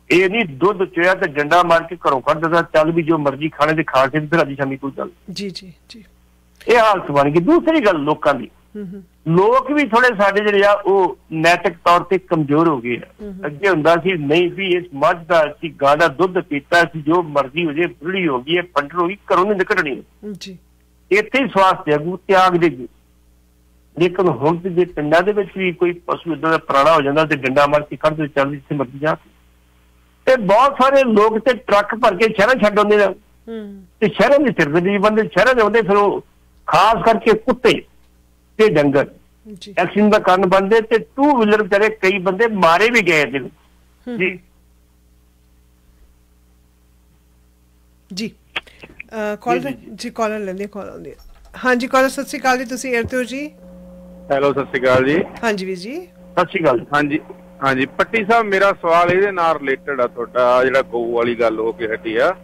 ਇਹ ਨਹੀਂ ਦੁੱਧ ਚੋਇਆ ਤੇ ਡੰਡਾ ਮਾਰ ਕੇ ਘਰੋਂ ਕੱਢ ਦਿੰਦਾ, ਚੱਲ ਵੀ ਜੋ ਮਰਜ਼ੀ ਖਾਣੇ ਤੇ ਖਾ ਕੇ ਫਿਰ ਅੱਜ ਸ਼ਾਮੀ ਕੋਈ ਗੱਲ। ਜੀ ਜੀ ਜੀ, ਇਹ ਹਾਲਤ ਬਣ ਗਈ। ਦੂਸਰੀ ਗੱਲ ਲੋਕਾਂ ਦੀ, ਲੋਕ ਵੀ ਥੋੜੇ ਸਾਡੇ ਜਿਹੜੇ ਆ ਉਹ ਨੈਤਿਕ ਤੌਰ ਤੇ ਕਮਜ਼ੋਰ ਹੋ ਗਏ ਆ। ਅੱਗੇ ਹੁੰਦਾ ਸੀ ਨਹੀਂ ਵੀ ਇਸ ਮੱਝ ਦਾ ਅਸੀਂ ਗਾਂ ਦਾ ਦੁੱਧ ਪੀਤਾ ਸੀ, ਜੋ ਮਰਜ਼ੀ ਹੋ ਜੇ, ਬੁੜੀ ਹੋ ਗਈ ਹੈ, ਪੰਡਰ ਹੋ ਗਈ, ਘਰੋਂ ਨਹੀਂ ਨਿਕਲਣੀ ਜੀ, ਇੱਥੇ ਹੀ ਸਵਾਸ ਤਿਆਗੂ ਤਿਆਗ ਦੇ। ਲੇਕਿਨ ਹੁਣ ਤੇ ਜੇ ਪਿੰਡਾਂ ਦੇ ਵਿੱਚ ਵੀ ਕੋਈ ਪਸ਼ੂ ਏਦਾਂ ਦਾ ਪੁਰਾਣਾ ਹੋ ਜਾਂਦਾ ਤੇ ਡੰਡਾ ਮਾਰ ਕੇ ਕੱਢ ਦੇ, ਚੱਲ ਜਿੱਥੇ ਮਰਜ਼ੀ ਜਾ। ਤੇ ਬਹੁਤ ਸਾਰੇ ਲੋਕ ਤੇ ਟਰੱਕ ਭਰ ਕੇ ਸ਼ਹਿਰਾਂ ਛੱਡ ਆਉਂਦੇ ਨੇ ਤੇ ਸ਼ਹਿਰਾਂ ਦੇ ਸਿਰ ਦੇ ਬੰਦੇ ਸ਼ਹਿਰਾਂ ਦੇ ਆਉਂਦੇ, ਫਿਰ ਉਹ ਖਾਸ ਕਰਕੇ ਕੁੱਤੇ ਤੇ ਡੰਗਰ ਐਕਸੀਡੈਂਟ ਦਾ ਕਾਰਨ ਬਣਦੇ ਤੇ 2 ਵੀਲਰ ਵਿਚਾਰੇ ਕਈ ਬੰਦੇ ਮਾਰੇ ਵੀ ਗਏ ਨੇ ਜੀ। ਜੀ ਕਾਲਰ ਜੀ, ਕਾਲਰ ਲੈਂਦੇ ਕਾਲ ਆਉਂਦੇ। ਹਾਂਜੀ ਕਾਲਰ ਸਤਿ ਸ਼੍ਰੀ ਅਕਾਲ ਜੀ, ਤੁਸੀਂ ਏਅਰ ਤੇ ਹੋ ਜੀ। ਹੈਲੋ ਸਤਿ ਸ਼੍ਰੀ ਅਕਾਲ ਜੀ। ਹਾਂਜੀ ਵੀਰ ਜੀ ਸਤਿ ਸ਼੍ਰੀ ਅਕਾਲ। ਹਾਂਜੀ ਹਾਂਜੀ ਪੱਟੀ ਸਾਹਿਬ, ਮੇਰਾ ਸਵਾਲ ਇਹਦੇ ਨਾਲ ਰਿਲੇਟਡ ਆ। ਤੁਹਾਡਾ ਜਿਹੜਾ ਗਊ ਵਾਲੀ ਗੱਲ ਹੋ ਕੇ ਹਟੀ ਆ,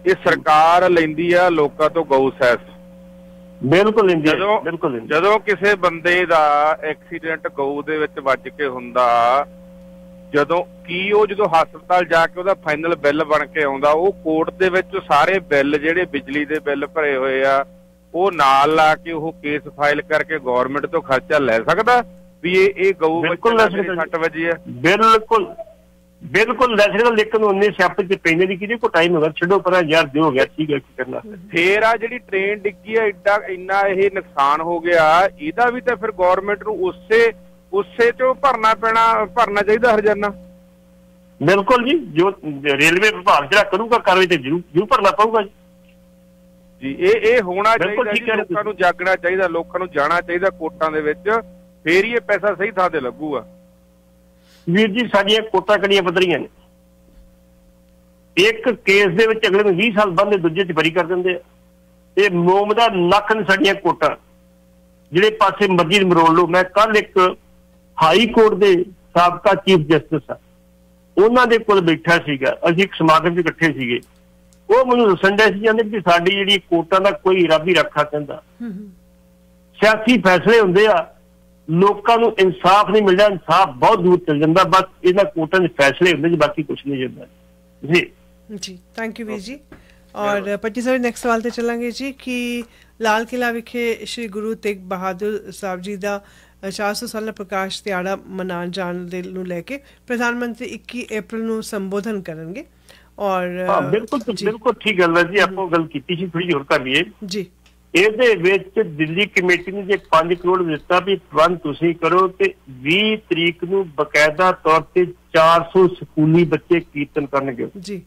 ਇਹ ਸਰਕਾਰ ਲੈਂਦੀ ਆ ਲੋਕਾਂ ਤੋਂ ਗਊ ਸੈਸ। ਬਿਲਕੁਲ ਬਿਲਕੁਲ। ਜਦੋਂ ਕਿਸੇ ਬੰਦੇ ਦਾ ਐਕਸੀਡੈਂਟ ਗਊ ਦੇ ਵਿੱਚ ਵੱਜ ਕੇ ਹੁੰਦਾ, ਜਦੋਂ ਹਸਪਤਾਲ ਜਾ ਕੇ ਉਹਦਾ ਫਾਈਨਲ ਬਿੱਲ ਬਣ ਕੇ ਆਉਂਦਾ, ਉਹ ਕੋਰਟ ਦੇ ਵਿੱਚ ਸਾਰੇ ਬਿੱਲ ਜਿਹੜੇ ਬਿਜਲੀ ਦੇ ਬਿੱਲ ਭਰੇ ਹੋਏ ਆ ਉਹ ਨਾਲ ਲਾ ਕੇ ਉਹ ਕੇਸ ਫਾਈਲ ਕਰਕੇ ਗਵਰਨਮੈਂਟ ਤੋਂ ਖਰਚਾ ਲੈ ਸਕਦਾ ਵੀ ਇਹ ਗਊ ਸੱਟ ਵੱਜੀ ਹੈ? ਬਿਲਕੁਲ ਬਿਲਕੁਲ ਲੈ ਸਕਦਾ, ਲੇਕਿਨ ਉਹਨੇ ਸਿਆਪੇ ਚ ਪੈਂਦੇ ਦੀ ਕਿਹਦੇ ਕੋ ਟਾਈਮ ਹੋਗਾ, ਛੱਡੋ ਪਰਾਂ ਯਾਰ, ਜੋ ਹੋ ਗਿਆ ਠੀਕ ਹੈ, ਕੀ ਕਰਨਾ। ਫੇਰ ਆ ਜਿਹੜੀ ਟ੍ਰੇਨ ਡਿੱਗੀ ਆ, ਇੰਨਾ ਇਹ ਨੁਕਸਾਨ ਹੋ ਗਿਆ, ਇਹਦਾ ਵੀ ਤਾਂ ਫਿਰ ਗਵਰਨਮੈਂਟ ਨੂੰ ਉਸੇ ਚੋਂ ਭਰਨਾ ਚਾਹੀਦਾ ਹਰਜਾਨਾ। ਬਿਲਕੁਲ ਜੀ, ਜੋ ਰੇਲਵੇ ਵਿਭਾਗ ਜਿਹੜਾ ਕਰੂਗਾ ਕਾਰਵਾਈ ਤੇ ਜ਼ਰੂਰ ਭਰਨਾ ਪਊਗਾ ਜੀ। ਇਹ ਹੋਣਾ ਚਾਹੀਦਾ, ਲੋਕਾਂ ਨੂੰ ਜਾਗਣਾ ਚਾਹੀਦਾ, ਲੋਕਾਂ ਨੂੰ ਜਾਣਾ ਚਾਹੀਦਾ ਕੋਰਟਾਂ ਦੇ ਵਿੱਚ, ਫੇਰ ਹੀ ਇਹ ਪੈਸਾ ਸਹੀ ਥਾਂ ਤੇ ਲੱਗੂਗਾ। ਵੀਰ ਜੀ ਸਾਡੀਆਂ ਕੋਰਟਾਂ ਕਿਹੜੀਆਂ ਪੱਧਰੀਆਂ ਨੇ, ਇੱਕ ਕੇਸ ਦੇ ਵਿੱਚ ਅਗਲੇ ਨੂੰ 20 ਸਾਲ ਬੰਦੇ ਦੂਜੇ ਚ ਬਰੀ ਕਰ ਦਿੰਦੇ ਆ। ਇਹ ਮੋਮ ਦਾ ਨੱਕ ਨੇ ਸਾਡੀਆਂ ਕੋਰਟਾਂ, ਜਿਹੜੇ ਪਾਸੇ ਮਰਜ਼ੀ ਮਰੋੜ ਲਓ। ਮੈਂ ਕੱਲ ਇੱਕ ਹਾਈ ਕੋਰਟ ਦੇ ਸਾਬਕਾ ਚੀਫ ਜਸਟਿਸ ਆ, ਉਹਨਾਂ ਦੇ ਕੋਲ ਬੈਠਾ ਸੀਗਾ, ਅਸੀਂ ਇੱਕ ਸਮਾਗਮ 'ਚ ਇਕੱਠੇ ਸੀਗੇ। ਉਹ ਮੈਨੂੰ ਦੱਸਣ ਡਿਆ ਸੀ, ਜਾਂਦੇ ਕਿ ਸਾਡੀ ਜਿਹੜੀ ਕੋਰਟਾਂ ਦਾ ਕੋਈ ਰੱਬ ਹੀ ਰੱਖਾ, ਕਹਿੰਦਾ ਸਿਆਸੀ ਫੈਸਲੇ ਹੁੰਦੇ ਆ, ਲੋਕਾਂ ਨੂੰ ਇਨਸਾਫ ਨਹੀਂ ਮਿਲਦਾ, ਇਨਸਾਫ ਬਹੁਤ ਦੂਰ ਚਲ ਜਾਂਦਾ, ਬਸ ਇਹਨਾਂ ਕੋਰਟਾਂ ਦੇ ਫੈਸਲੇ ਹੁੰਦੇ ਜੀ, ਬਾਕੀ ਕੁਛ ਨਹੀਂ ਜਾਂਦਾ ਜੀ। ਜੀ ਥੈਂਕ ਯੂ ਵੀਰ ਜੀ। ਔਰ ਪੱਟੀ ਸਾਹਿਬ ਨੈਕਸਟ ਸਵਾਲ ਤੇ ਚੱਲਾਂਗੇ ਜੀ ਕਿ ਲਾਲ ਕਿਲਾ ਵਿਖੇ ਸ਼੍ਰੀ ਗੁਰੂ ਤੇਗ ਬਹਾਦਰ ਸਾਹਿਬ ਜੀ ਦਾ 400 ਸਾਲਾ ਪ੍ਰਕਾਸ਼ ਦਿਹਾੜਾ ਮਨਾਉਣ ਜਾਣ ਦੇ ਨੂੰ ਲੈ ਕੇ ਪ੍ਰਧਾਨ ਮੰਤਰੀ 21 ਅਪ੍ਰੈਲ ਨੂੰ ਸੰਬੋਧਨ ਕਰਨਗੇ। ਔਰ ਬਿਲਕੁਲ ਠੀਕ ਗੱਲ ਹੈ ਜੀ, ਆਪਾਂ ਗੱਲ ਕੀਤੀ ਸੀ, ਥੋੜੀ ਹੋਰ ਕਰ ਲਈਏ ਜੀ। ਇਹਦੇ ਵਿੱਚ ਦਿੱਲੀ ਕਮੇਟੀ ਨੇ ਜੇ 5 ਕਰੋੜ ਦਿੱਤਾ ਵੀ ਪ੍ਰਬੰਧ ਤੁਸੀਂ ਕਰੋ, ਤੇ 20 ਤਰੀਕ ਨੂੰ ਬਕਾਇਦਾ ਤੌਰ ਤੇ 400 ਸਕੂਲੀ ਬੱਚੇ ਕੀਰਤਨ ਕਰਨਗੇ ਜੀ,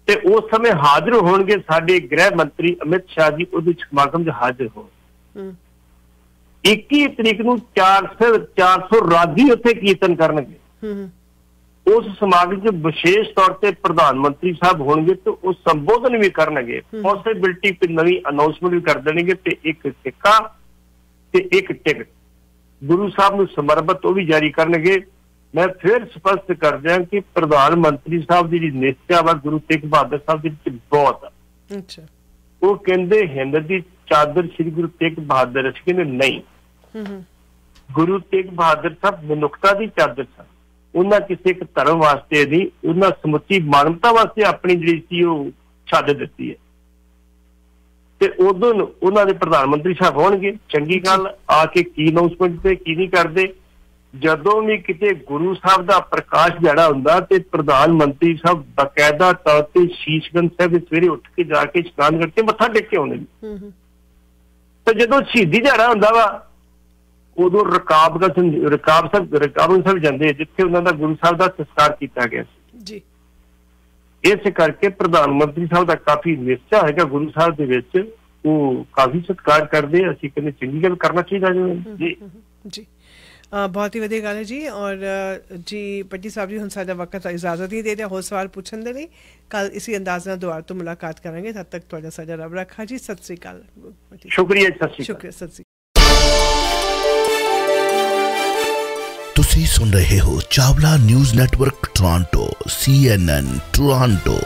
ਤੇ ਉਸ ਸਮੇਂ ਹਾਜ਼ਰ ਹੋਣਗੇ ਸਾਡੇ ਗ੍ਰਹਿ ਮੰਤਰੀ ਅਮਿਤ ਸ਼ਾਹ ਜੀ, ਉਹਦੇ ਸਮਾਗਮ 'ਚ ਹਾਜ਼ਰ ਹੋਣ। 21 ਤਰੀਕ ਨੂੰ 400 ਰਾਗੀ ਉੱਥੇ ਕੀਰਤਨ ਕਰਨਗੇ। ਉਸ ਸਮਾਗਮ 'ਚ ਵਿਸ਼ੇਸ਼ ਤੌਰ ਤੇ ਪ੍ਰਧਾਨ ਮੰਤਰੀ ਸਾਹਿਬ ਹੋਣਗੇ ਤੇ ਉਹ ਸੰਬੋਧਨ ਵੀ ਕਰਨਗੇ, ਪੋਸਿਬਿਲਿਟੀ ਤੇ ਨਵੀਂ ਅਨਾਉਂਸਮੈਂਟ ਵੀ ਕਰ ਦੇਣਗੇ, ਤੇ ਇੱਕ ਸਿੱਕਾ ਤੇ ਇੱਕ ਟਿਕਟ ਗੁਰੂ ਸਾਹਿਬ ਨੂੰ ਸਮਰਪਿਤ ਉਹ ਵੀ ਜਾਰੀ ਕਰਨਗੇ। ਮੈਂ ਫਿਰ ਸਪਸ਼ਟ ਕਰ ਦਿਆਂ ਕਿ ਪ੍ਰਧਾਨ ਮੰਤਰੀ ਸਾਹਿਬ ਦੀ ਜਿਹੜੀ ਨਿਸ਼ਚਾ ਵਾ ਗੁਰੂ ਤੇਗ ਬਹਾਦਰ ਸਾਹਿਬ ਦੇ ਵਿੱਚ ਬਹੁਤ ਆ। ਉਹ ਕਹਿੰਦੇ ਹਿੰਦ ਦੀ ਚਾਦਰ ਸ੍ਰੀ ਗੁਰੂ ਤੇਗ ਬਹਾਦਰ, ਅਸੀਂ ਕਹਿੰਦੇ ਨਹੀਂ, ਗੁਰੂ ਤੇਗ ਬਹਾਦਰ ਸਾਹਿਬ ਮਨੁੱਖਤਾ ਦੀ ਚਾਦਰ ਸਨ। ਉਹਨਾਂ ਕਿਸੇ ਇੱਕ ਧਰਮ ਵਾਸਤੇ ਨਹੀਂ, ਉਹਨਾਂ ਸਮੁੱਚੀ ਮਾਨਵਤਾ ਵਾਸਤੇ ਆਪਣੀ ਜਿਹੜੀ ਸੀ ਉਹ ਛੱਡ ਦਿੱਤੀ ਹੈ। ਤੇ ਉਦੋਂ ਉਹਨਾਂ ਦੇ ਪ੍ਰਧਾਨ ਮੰਤਰੀ ਸਾਹਿਬ ਹੋਣਗੇ, ਚੰਗੀ ਗੱਲ, ਆ ਕੇ ਕੀ ਅਨਾਉਂਸਮੈਂਟ ਤੇ ਕੀ ਨਹੀਂ ਕਰਦੇ। ਜਦੋਂ ਵੀ ਕਿਤੇ ਗੁਰੂ ਸਾਹਿਬ ਦਾ ਪ੍ਰਕਾਸ਼ ਦਿਹਾੜਾ ਹੁੰਦਾ ਤੇ ਪ੍ਰਧਾਨ ਮੰਤਰੀ ਸਾਹਿਬ ਬਕਾਇਦਾ ਤੌਰ ਤੇ ਸ਼ੀਸ਼ਗੰਜ ਸਾਹਿਬ ਸਵੇਰੇ ਉੱਠ ਕੇ ਜਾ ਕੇ ਇਸ਼ਨਾਨ ਕਰਕੇ ਮੱਥਾ ਟੇਕ ਕੇ ਆਉਂਦੇ ਨੇ। ਤੇ ਜਦੋਂ ਸ਼ਹੀਦੀ ਦਿਹਾੜਾ ਹੁੰਦਾ ਵਾ, ਉਦੋਂ ਰਕਾਬ ਸਾਹਿਬ ਜਾਂਦੇ, ਜਿੱਥੇ ਉਹਨਾਂ ਦਾ ਗੁਰੂ ਸਾਹਿਬ ਦਾ ਸੰਸਕਾਰ ਕੀਤਾ ਗਿਆ ਸੀ। ਇਸ ਕਰਕੇ ਪ੍ਰਧਾਨ ਮੰਤਰੀ ਸਾਹਿਬ ਦਾ ਕਾਫੀ ਨਿਸ਼ਚਾ ਹੈਗਾ ਗੁਰੂ ਸਾਹਿਬ ਦੇ ਵਿੱਚ, ਉਹ ਕਾਫੀ ਸਤਿਕਾਰ ਕਰਦੇ। ਅਸੀਂ ਕਹਿੰਦੇ ਚੰਗੀ ਗੱਲ ਕਰਨਾ ਚਾਹੀਦਾ ਜੀ। ਜੀ ਬਹੁਤ ਹੀ ਵਧੀਆ ਗੱਲ ਹੈ ਜੀ। ਔਰ ਜੀ ਪੱਟੀ ਸਾਹਿਬ ਜੀ, ਹੁਣ ਸਾਡਾ ਵਕਤ ਇਜਾਜ਼ਤ ਹੀ ਦੇ ਦਿਆ ਹੋਰ ਸਵਾਲ ਪੁੱਛਣ ਦੇ ਲਈ। ਕੱਲ ਇਸੇ ਅੰਦਾਜ਼ ਨਾਲ ਦੁਬਾਰਾ ਤੋਂ ਮੁਲਾਕਾਤ ਕਰਾਂਗੇ, ਤਦ ਤੱਕ ਤੁਹਾਡਾ ਸਾਡਾ ਰੱਬ ਰੱਖਾ ਜੀ। ਸਤਿ ਸ੍ਰੀ ਅਕਾਲ। ਸ਼ੁਕਰੀਆ। ਸਤਿ ਸ੍ਰੀ ਅਕਾਲ। ਸ਼ੁਕਰੀਆ। ਸਤਿ ਸ੍ਰੀ ਅਕਾਲ। ਤੁਸੀਂ सुन रहे हो Chawla news network Toronto CNN Toronto.